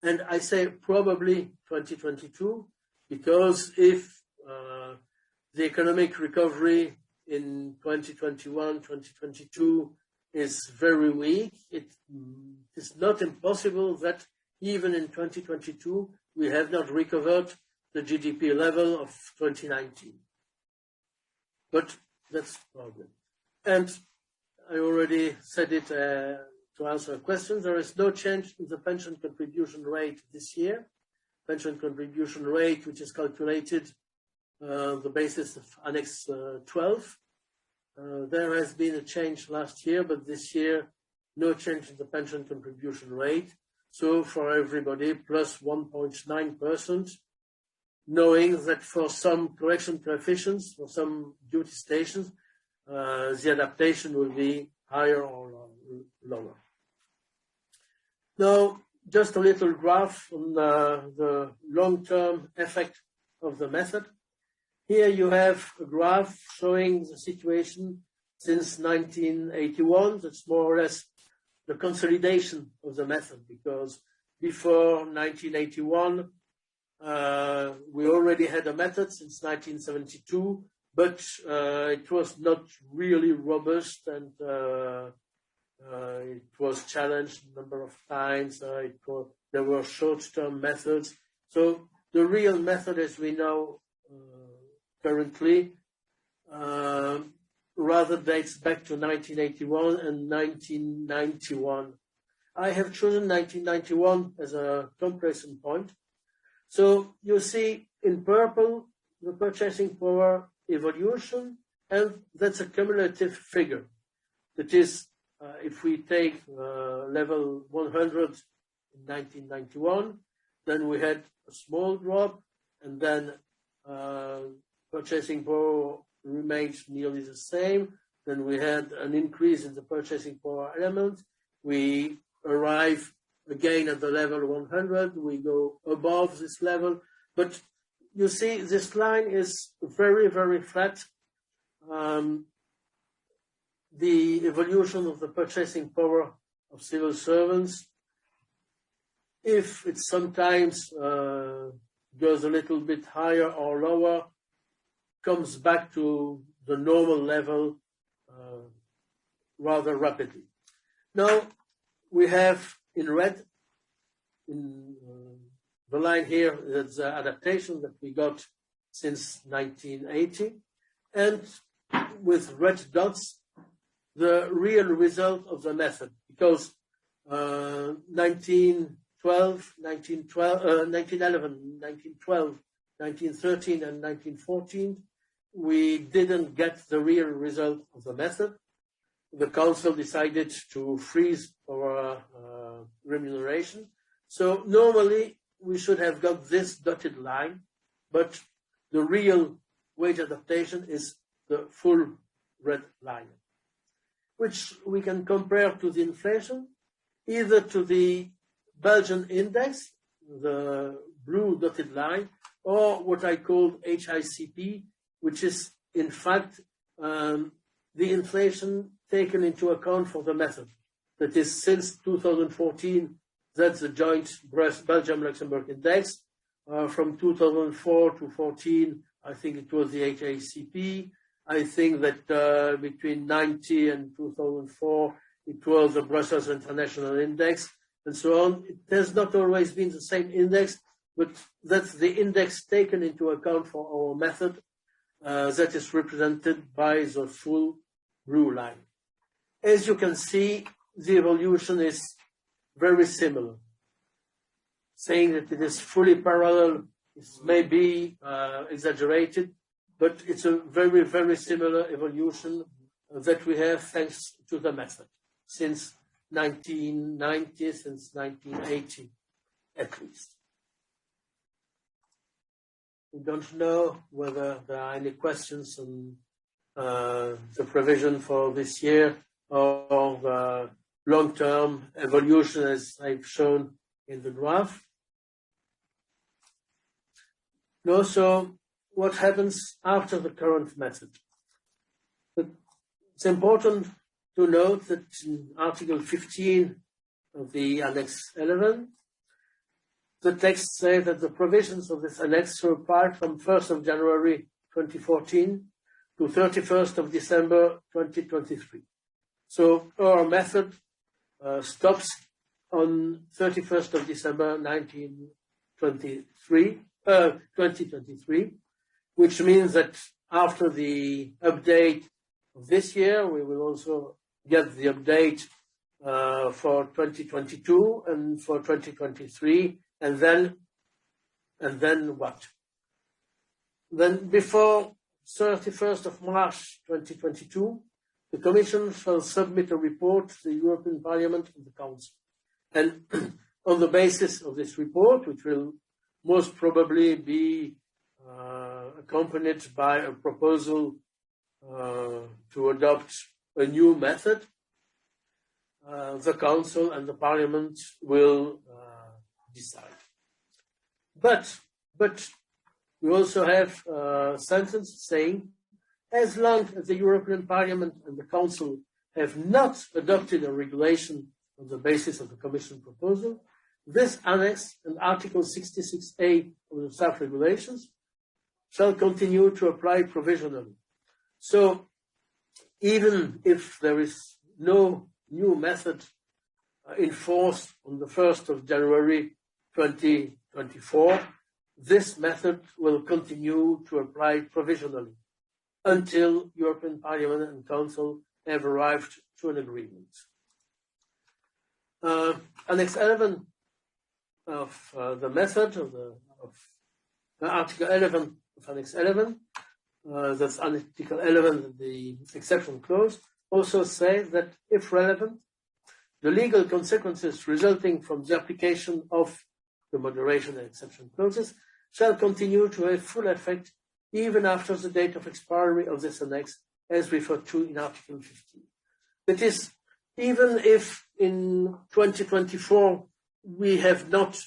And I say probably 2022, because if the economic recovery in 2021, 2022 is very weak, it is not impossible that even in 2022 we have not recovered the GDP level of 2019. But that's the problem. And I already said it to answer a question. There is no change in the pension contribution rate this year. Pension contribution rate, which is calculated on the basis of Annex 12. There has been a change last year, but this year, no change in the pension contribution rate. So for everybody, plus 1.9%, knowing that for some correction coefficients, for some duty stations, the adaptation will be higher or lower. Now, just a little graph on the long-term effect of the method. Here you have a graph showing the situation since 1981. That's more or less the consolidation of the method, because before 1981, we already had a method since 1972, but it was not really robust, and it was challenged a number of times. There were short-term methods. So the real method, as we know currently, rather dates back to 1981 and 1991. I have chosen 1991 as a comparison point. So you see in purple the purchasing power evolution, and that's a cumulative figure. That is, if we take level 100 in 1991, then we had a small drop, and then purchasing power remains nearly the same. Then we had an increase in the purchasing power element. We arrive again at the level 100. We go above this level. But you see, this line is very, very flat. The evolution of the purchasing power of civil servants, if it sometimes goes a little bit higher or lower, comes back to the normal level rather rapidly. Now we have in red, in the line here, that's the adaptation that we got since 1980, and with red dots, the real result of the method, because 1912, 1911, 1912, 1913, and 1914, we didn't get the real result of the method. The council decided to freeze our remuneration. So normally we should have got this dotted line, but the real wage adaptation is the full red line, which we can compare to the inflation, either to the Belgian index, the blue dotted line, or what I call HICP, which is in fact the inflation taken into account for the method. That is, since 2014, that's the joint Belgium-Luxembourg index. From 2004 to 14, I think it was the HICP. I think that between 90 and 2004, it was the Brussels International Index, and so on. It has not always been the same index, but that's the index taken into account for our method that is represented by the full blue line. As you can see, the evolution is very similar. Saying that it is fully parallel This may be exaggerated, but it's a very, very similar evolution that we have thanks to the method since 1990, since 1980 at least. We don't know whether there are any questions on the provision for this year or the long-term evolution as I've shown in the graph. No, so what happens after the current method? It's important to note that in Article 15 of the Annex 11, the text says that the provisions of this annex will apply from 1st of January 2014 to 31st of December 2023. So our method stops on 31st of December 2023, which means that after the update of this year, we will also get the update for 2022 and for 2023, and then what? Then before 31st of March 2022, the Commission shall submit a report to the European Parliament and the Council. And on the basis of this report, which will most probably be accompanied by a proposal to adopt a new method, the Council and the Parliament will decide. But we also have a sentence saying, as long as the European Parliament and the Council have not adopted a regulation on the basis of the Commission proposal, this annex and Article 66A of the staff regulations shall continue to apply provisionally. So even if there is no new method in force on the 1st of January 2024, this method will continue to apply provisionally until European Parliament and Council have arrived to an agreement. Annex 11 of the method of Article 11 of Annex 11, that's Article 11, the exception clause, also says that if relevant, the legal consequences resulting from the application of the moderation and exception clauses shall continue to have full effect even after the date of expiry of this annex, as referred to in Article 15. That is, even if in 2024 we have not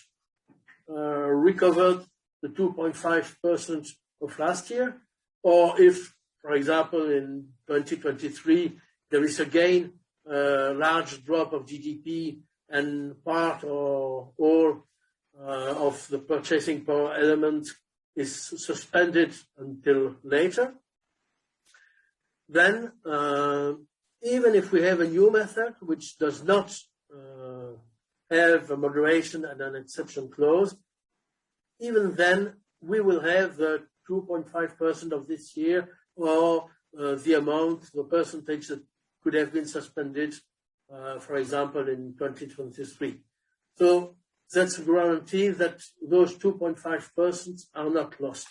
recovered the 2.5% of last year, or if, for example, in 2023 there is again a large drop of GDP and part or all of the purchasing power element is suspended until later, then even if we have a new method which does not have a moderation and an exception clause, even then we will have the 2.5% of this year, or the amount, the percentage that could have been suspended, for example, in 2023. So that's a guarantee that those 2.5% are not lost.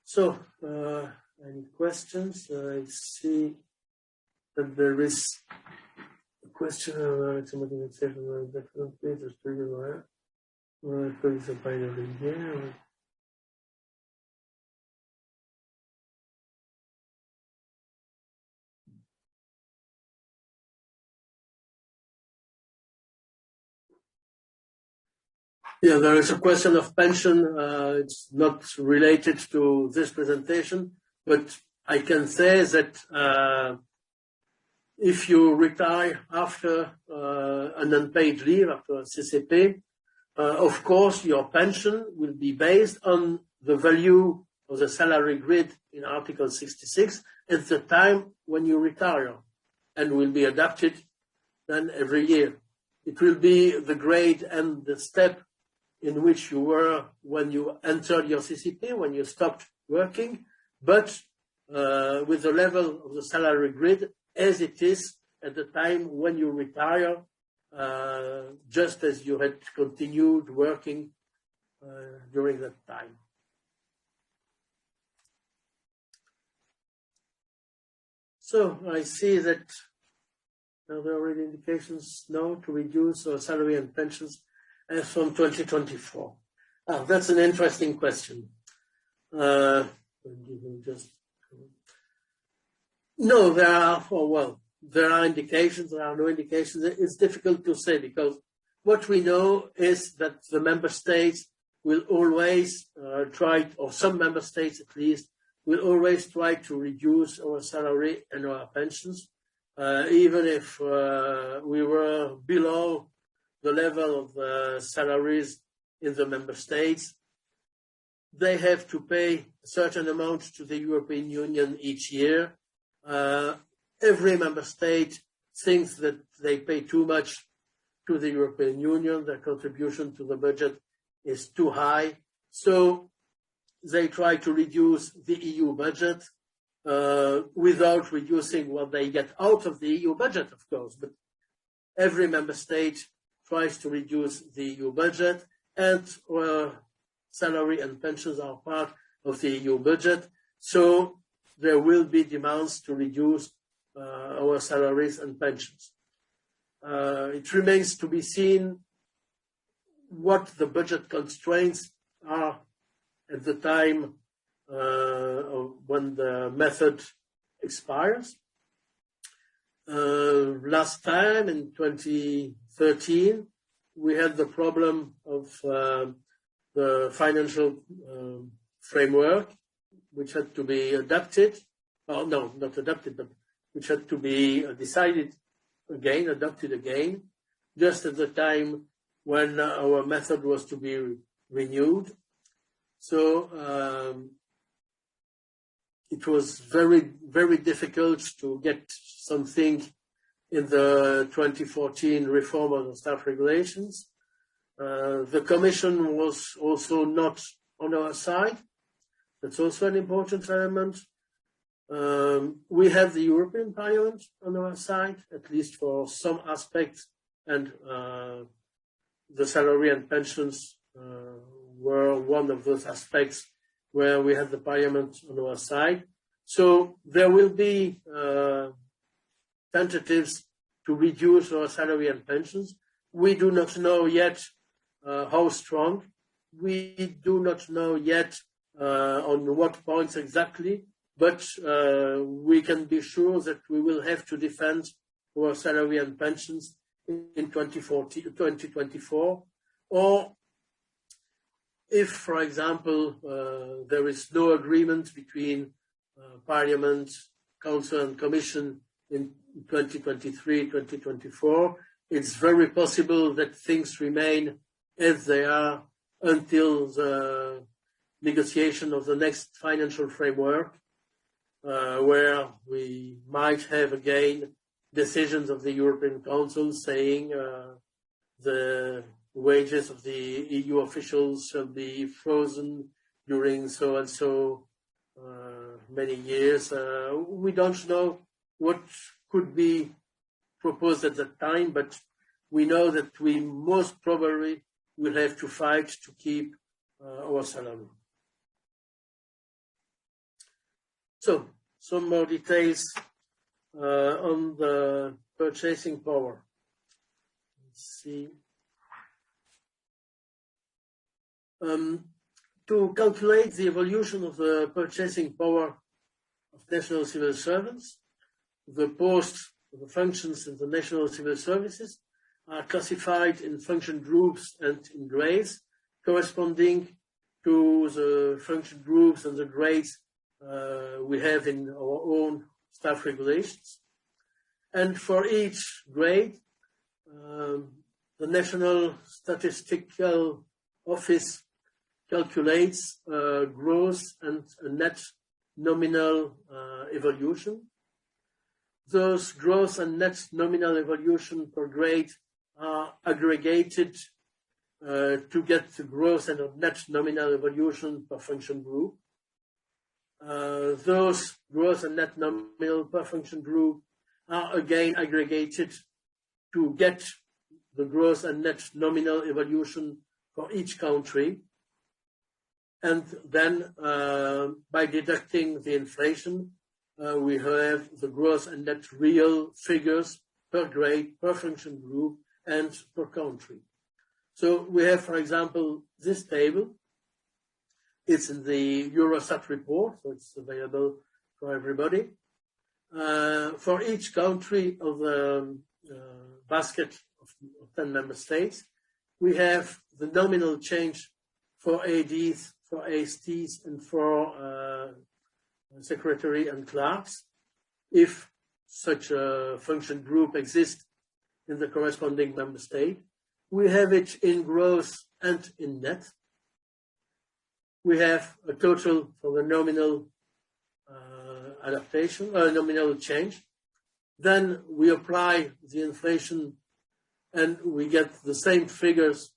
So, any questions? I see that there is a question about somebody that said definitely just to you. It's a binary here. Yeah, there is a question of pension. It's not related to this presentation, but I can say that if you retire after an unpaid leave, after a CCP, of course, your pension will be based on the value of the salary grid in Article 66 at the time when you retire, and will be adapted then every year. It will be the grade and the step in which you were when you entered your CCP, when you stopped working, but with the level of the salary grid as it is at the time when you retire, just as you had continued working during that time. So I see that there are already indications now to reduce our salary and pensions as from 2024. That's an interesting question. No, there are indications, there are no indications. It's difficult to say because what we know is that the member states will always try, or some member states at least, will always try to reduce our salary and our pensions, even if we were below the level of salaries in the member states. They have to pay a certain amount to the European Union each year. Every member state thinks that they pay too much to the European Union. Their contribution to the budget is too high. So they try to reduce the EU budget without reducing what they get out of the EU budget, of course. But every member state tries to reduce the EU budget, and salary and pensions are part of the EU budget. So there will be demands to reduce our salaries and pensions. It remains to be seen what the budget constraints are at the time when the method expires. Last time, in 2013, we had the problem of the financial framework, which had to be adapted. Oh, no, not adapted, but which had to be decided again, adopted again, just at the time when our method was to be renewed. So it was very, very difficult to get something in the 2014 reform of the staff regulations. The Commission was also not on our side. That's also an important element. We have the European Parliament on our side, at least for some aspects, and the salary and pensions were one of those aspects where we had the Parliament on our side. So there will be tentatives to reduce our salary and pensions. We do not know yet how strong. We do not know yet on what points exactly, but we can be sure that we will have to defend our salary and pensions in 2024, or if, for example, there is no agreement between Parliament, Council and Commission in 2023, 2024, it's very possible that things remain as they are until the negotiation of the next financial framework, where we might have again decisions of the European Council saying the wages of the EU officials shall be frozen during so and so many years. We don't know what could be proposed at that time, but we know that we most probably will have to fight to keep our salary. So, some more details on the purchasing power. Let's see. To calculate the evolution of the purchasing power of national civil servants, the posts, the functions in the national civil services are classified in function groups and in grades, corresponding to the function groups and the grades we have in our own staff regulations. And for each grade, the National Statistical Office calculates gross and net nominal evolution. Those gross and net nominal evolution per grade are aggregated to get the gross and net nominal evolution per function group. Those gross and net nominal per function group are again aggregated to get the gross and net nominal evolution for each country. And then by deducting the inflation, we have the gross and net real figures per grade, per function group, and per country. So we have, for example, this table. It's in the Eurostat report, so it's available for everybody. For each country of the basket of 10 member states, we have the nominal change for ADs, for ASTs, and for secretary and clerks, if such a function group exists in the corresponding member state. We have it in gross and in net. We have a total for the nominal adaptation, nominal change. Then we apply the inflation and we get the same figures,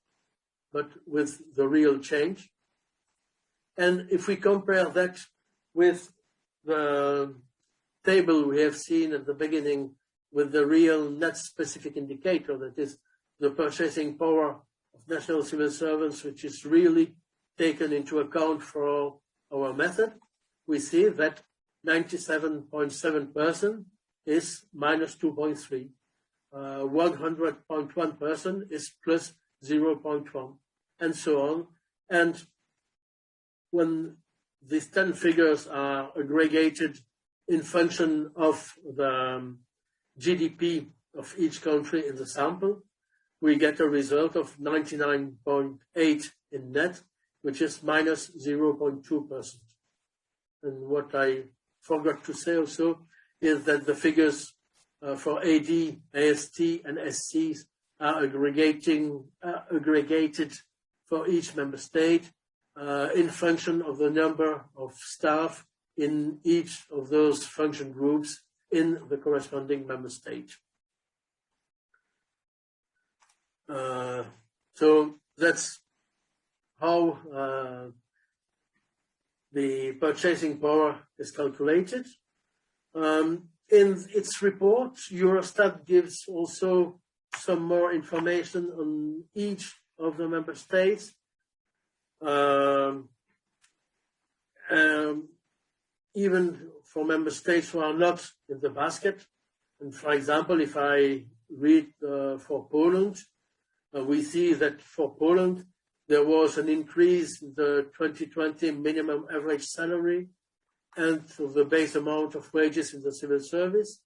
but with the real change. And if we compare that with the table we have seen at the beginning with the real net specific indicator, that is the purchasing power of national civil servants, which is really taken into account for our method, we see that 97.7% is minus 2.3. 100.1% is plus 0.1, and so on. And when these 10 figures are aggregated in function of the GDP of each country in the sample, we get a result of 99.8 in net, which is minus 0.2%. And what I forgot to say also is that the figures for AD, AST, and SCs are aggregated for each member state in function of the number of staff in each of those function groups in the corresponding member state. So that's how the purchasing power is calculated. In its report, Eurostat gives also some more information on each of the member states. Even for member states who are not in the basket. And for example, if I read for Poland, we see that for Poland, there was an increase in the 2020 minimum average salary and the base amount of wages in the civil service.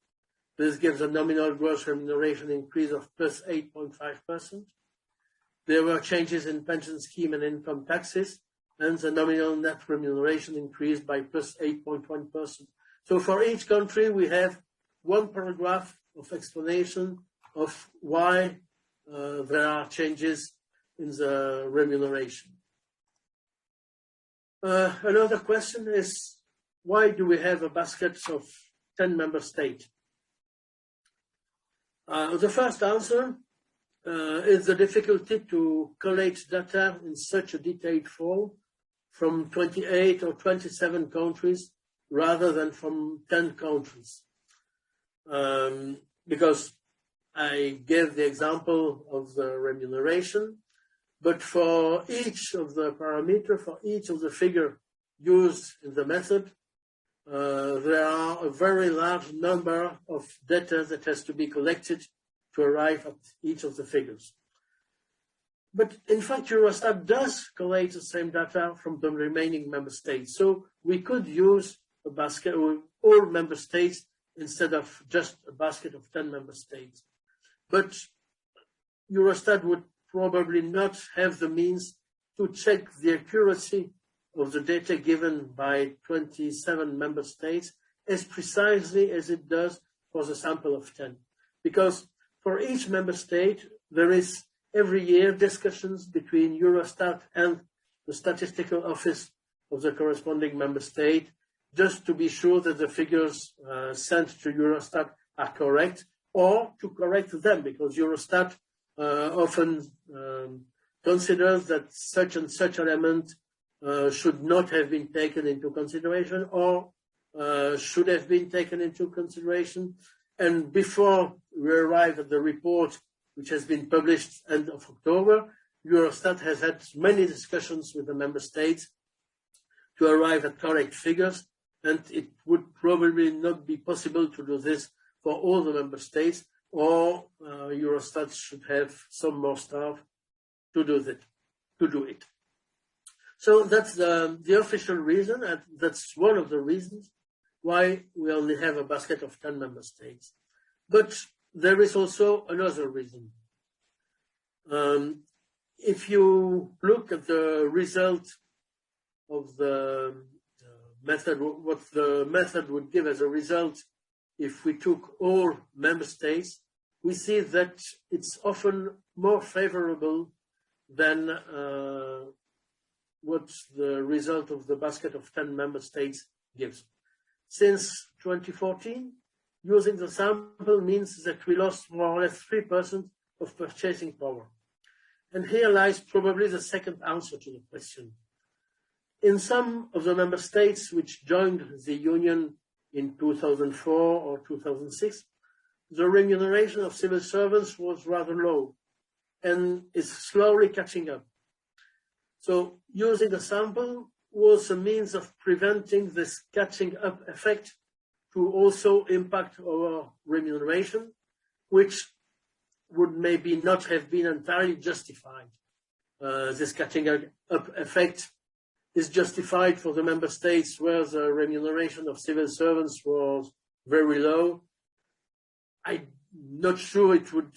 This gives a nominal gross remuneration increase of plus 8.5%. There were changes in pension scheme and income taxes, and the nominal net remuneration increased by plus 8.1%. So for each country, we have one paragraph of explanation of why there are changes in the remuneration. Another question is, why do we have a basket of 10 member states? The first answer is the difficulty to collate data in such a detailed form from 28 or 27 countries rather than from 10 countries. Because I gave the example of the remuneration, but for each of the parameter, for each of the figure used in the method, there are a very large number of data that has to be collected to arrive at each of the figures. But in fact, Eurostat does collate the same data from the remaining member states. So we could use a basket with all member states instead of just a basket of 10 member states. But Eurostat would probably not have the means to check the accuracy of the data given by 27 member states as precisely as it does for the sample of 10. Because for each member state, there is every year discussions between Eurostat and the statistical office of the corresponding member state, just to be sure that the figures sent to Eurostat are correct, or to correct them, because Eurostat often considers that such and such element should not have been taken into consideration, or should have been taken into consideration. And before we arrive at the report, which has been published end of October, Eurostat has had many discussions with the member states to arrive at correct figures, and it would probably not be possible to do this for all the member states, or Eurostat should have some more staff to do it. So that's the official reason, and that's one of the reasons why we only have a basket of 10 member states. But there is also another reason. If you look at the result of the method, what the method would give as a result, if we took all member states, we see that it's often more favorable than what the result of the basket of 10 member states gives. Since 2014, using the sample means that we lost more or less 3% of purchasing power. And here lies probably the second answer to the question. In some of the member states which joined the Union in 2004 or 2006, the remuneration of civil servants was rather low and is slowly catching up. So using a sample was a means of preventing this catching up effect to also impact our remuneration, which would maybe not have been entirely justified. This catching up effect is justified for the member states where the remuneration of civil servants was very low. I'm not sure it would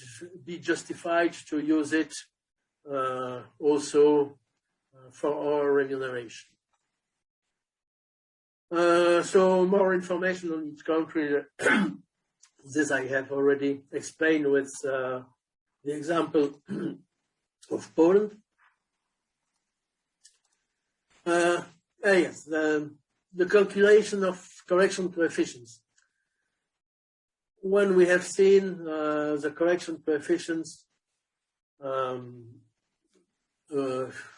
be justified to use it also for our remuneration. So more information on each country. This I have already explained with the example of Poland. Yes, the calculation of correction coefficients. When we have seen the correction coefficients a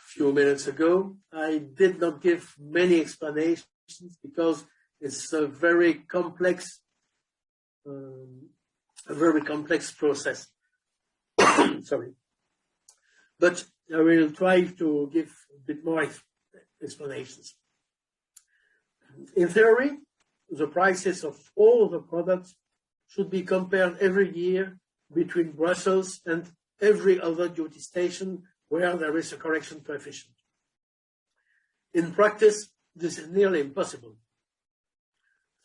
few minutes ago, I did not give many explanations because it's a very complex process. Sorry. But I will try to give a bit more explanations. In theory, the prices of all the products should be compared every year between Brussels and every other duty station where there is a correction coefficient. In practice, this is nearly impossible,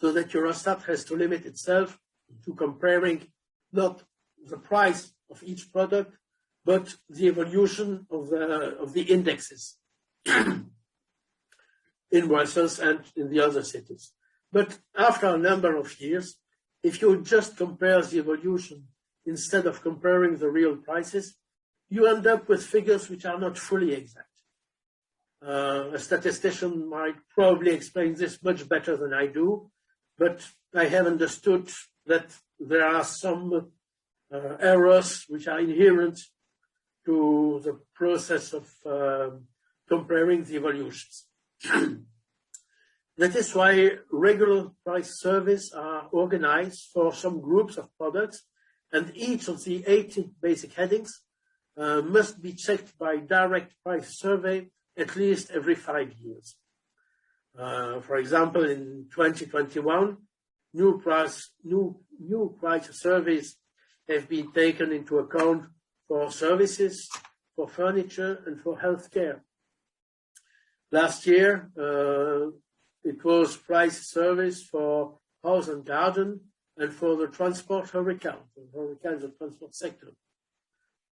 so that Eurostat has to limit itself to comparing not the price of each product, but the evolution of the indexes in Brussels and in the other cities. But after a number of years, if you just compare the evolution instead of comparing the real prices, you end up with figures which are not fully exact. A statistician might probably explain this much better than I do, but I have understood that there are some errors which are inherent to the process of comparing the evolutions. That is why regular price surveys are organized for some groups of products, and each of the 80 basic headings must be checked by direct price survey at least every 5 years. For example, in 2021, new price surveys have been taken into account for services, for furniture, and for healthcare. Last year, it was price surveys for house and garden and for the transport hurricanes, the transport sector.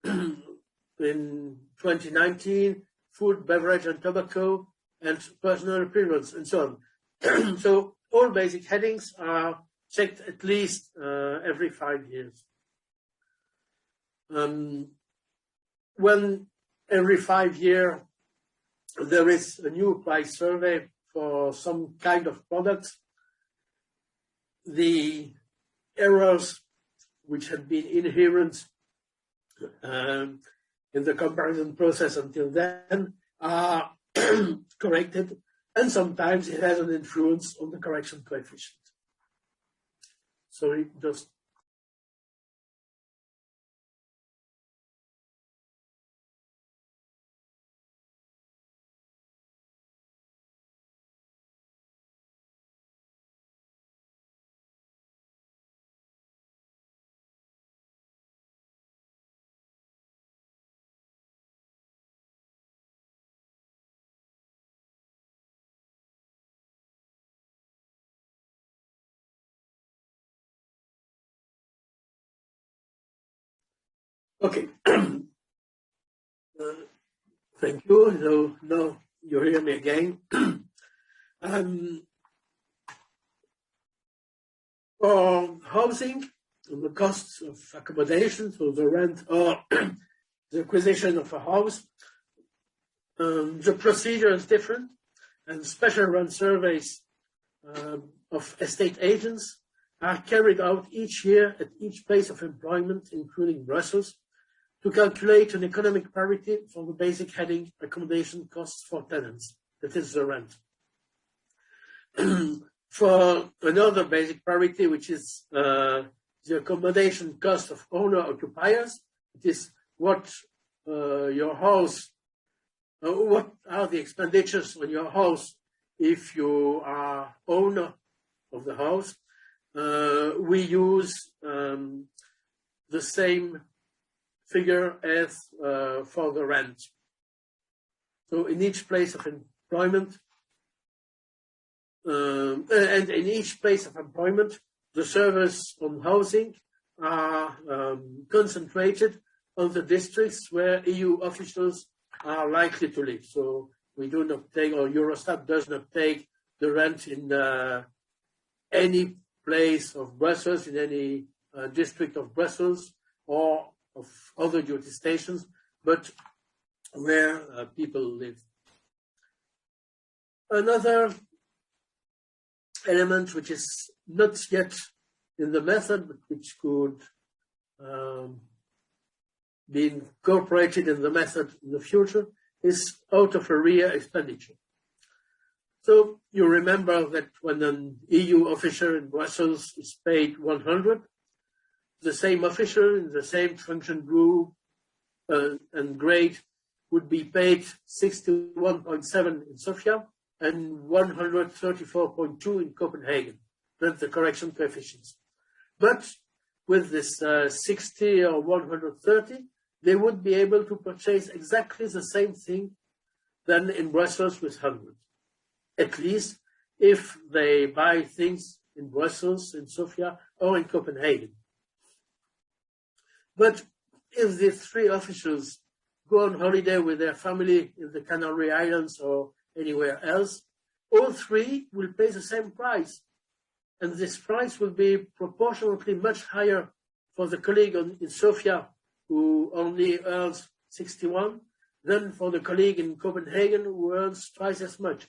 In 2019, food, beverage, and tobacco, and personal appearance, and so on. So all basic headings are checked at least every 5 years. When every 5 years there is a new price survey for some kind of products, the errors which had been inherent in the comparison process until then are corrected, and sometimes it has an influence on the correction coefficient. So it just Okay. Thank you. So now you hear me again. For housing, the costs of accommodation, so the rent or the acquisition of a house, the procedure is different, and special rent surveys of estate agents are carried out each year at each place of employment, including Brussels, to calculate an economic parity for the basic heading accommodation costs for tenants, that is the rent. For another basic parity, which is the accommodation cost of owner-occupiers, it is what your house, what are the expenditures on your house if you are owner of the house. We use the same figure as for the rent. So in each place of employment, and in each place of employment, the surveys on housing are concentrated on the districts where EU officials are likely to live. So we do not take, or Eurostat does not take the rent in any place of Brussels, in any district of Brussels or of other duty stations, but where people live. Another element which is not yet in the method, but which could be incorporated in the method in the future, is out-of-area expenditure. So you remember that when an EU officer in Brussels is paid 100, the same officer in the same function group and grade would be paid 61.7 in Sofia and 134.2 in Copenhagen. That's the correction coefficients. But with this 60 or 130, they would be able to purchase exactly the same thing than in Brussels with 100. At least if they buy things in Brussels, in Sofia, or in Copenhagen. But if the three officials go on holiday with their family in the Canary Islands or anywhere else, all three will pay the same price. And this price will be proportionately much higher for the colleague in Sofia who only earns 61 than for the colleague in Copenhagen who earns twice as much.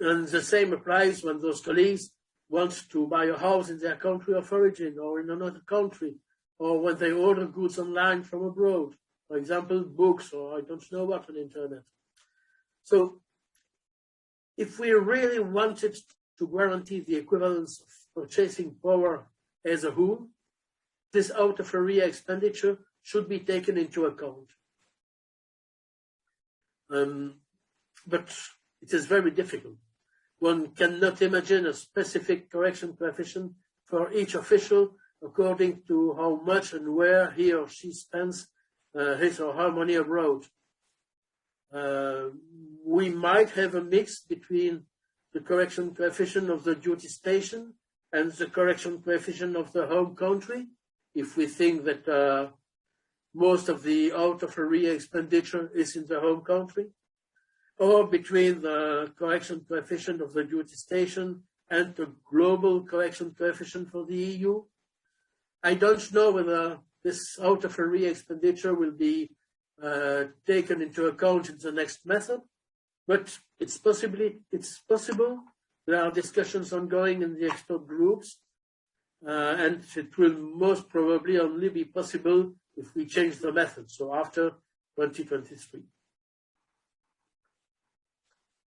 And the same applies when those colleagues want to buy a house in their country of origin or in another country, or when they order goods online from abroad, for example, books or I don't know what on the internet. So if we really wanted to guarantee the equivalence of purchasing power as a whole, this out-of-area expenditure should be taken into account. But it is very difficult. One cannot imagine a specific correction coefficient for each official according to how much and where he or she spends his or her money abroad. We might have a mix between the correction coefficient of the duty station and the correction coefficient of the home country, if we think that most of the out-of-area expenditure is in the home country, or between the correction coefficient of the duty station and the global correction coefficient for the EU. I don't know whether this out-of-area expenditure will be taken into account in the next method, but it's possible. There are discussions ongoing in the expert groups, and it will most probably only be possible if we change the method, so after 2023.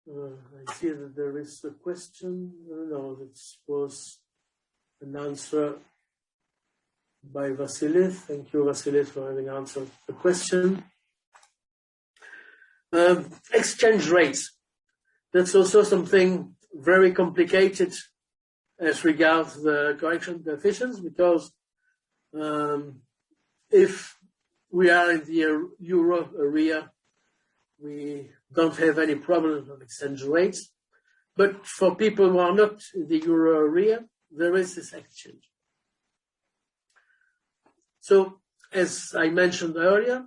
I see that there is a question. No, that was an answer by Vasilis. Thank you, Vasilis, for having answered the question. Exchange rates. That's also something very complicated as regards the correction coefficients, because if we are in the euro area, we don't have any problem of exchange rates. But for people who are not in the euro area, there is this exchange. So, as I mentioned earlier,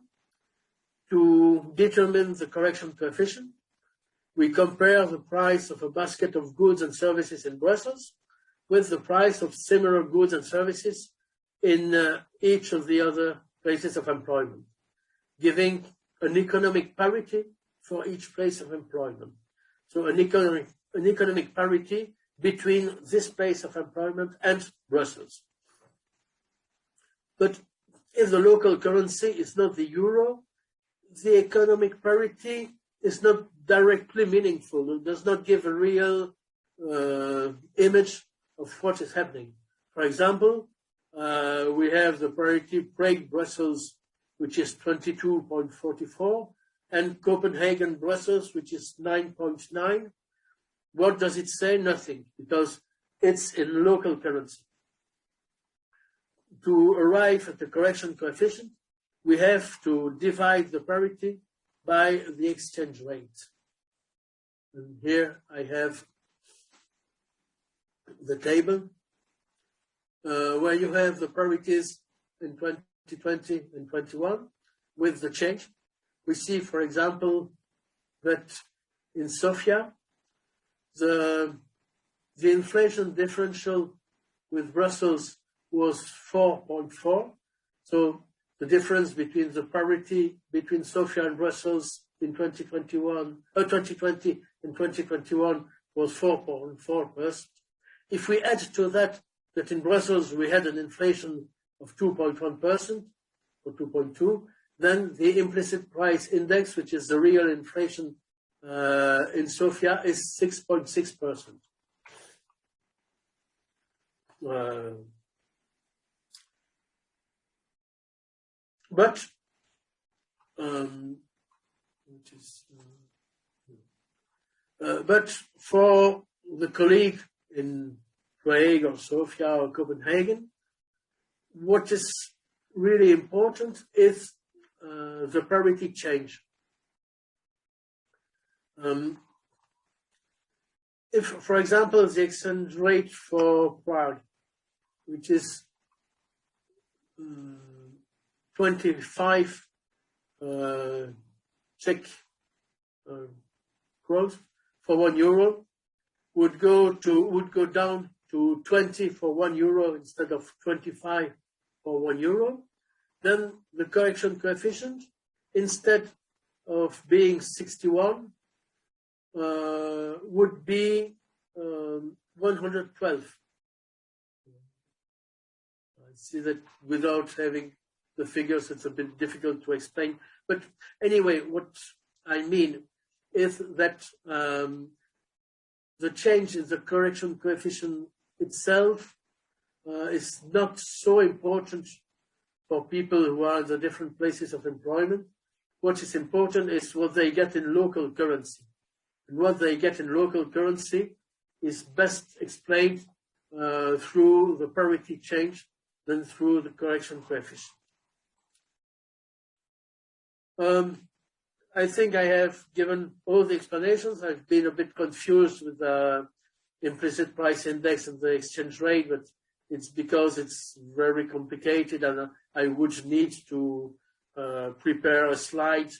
to determine the correction coefficient, we compare the price of a basket of goods and services in Brussels with the price of similar goods and services in each of the other places of employment, giving an economic parity for each place of employment. So an economic parity between this place of employment and Brussels. But if the local currency is not the euro, the economic parity is not directly meaningful. It does not give a real image of what is happening. For example, we have the parity Prague-Brussels, which is 22.44, and Copenhagen-Brussels, which is 9.9. What does it say? Nothing, because it's in local currency. To arrive at the correction coefficient, we have to divide the parity by the exchange rate. And here I have the table where you have the parities in 2020 and 21 with the change. We see, for example, that in Sofia, the inflation differential with Brussels was 4.4. So the difference between the parity between Sofia and Brussels in 2020 and 2021 was 4.4%. If we add to that in Brussels we had an inflation of 2.1% or 2.2, then the implicit price index, which is the real inflation in Sofia, is 6.6%. But for the colleague in Prague or Sofia or Copenhagen, what is really important is the parity change. If, for example, the exchange rate for Prague, which is 25 Czech crowns for €1, would go down to 20 for €1 instead of 25 for €1, then the correction coefficient, instead of being 61, would be 112. I see that without having the figures, it's a bit difficult to explain. But anyway, what I mean is that the change in the correction coefficient itself is not so important for people who are in the different places of employment. What is important is what they get in local currency. And what they get in local currency is best explained through the parity change than through the correction coefficient. I think I have given all the explanations. I've been a bit confused with the implicit price index and the exchange rate, but it's because it's very complicated and I would need to prepare a slide,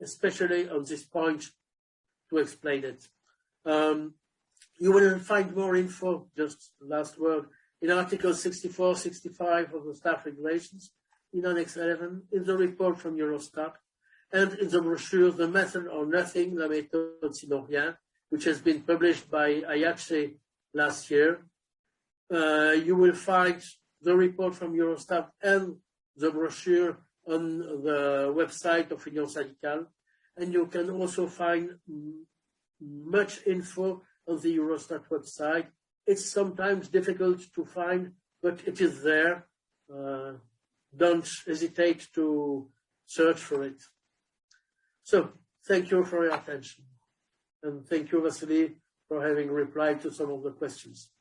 especially on this point, to explain it. You will find more info, just last word, in Article 64, 65 of the Staff Regulations, in Annex 11, in the report from Eurostat, and in the brochure, The Method or Nothing, La Méthode Sinon Rien, which has been published by IACE last year. You will find the report from Eurostat and the brochure on the website of Union Syndicale, and you can also find much info on the Eurostat website. It's sometimes difficult to find, but it is there. Don't hesitate to search for it. So, thank you for your attention. And thank you, Vasily, for having replied to some of the questions.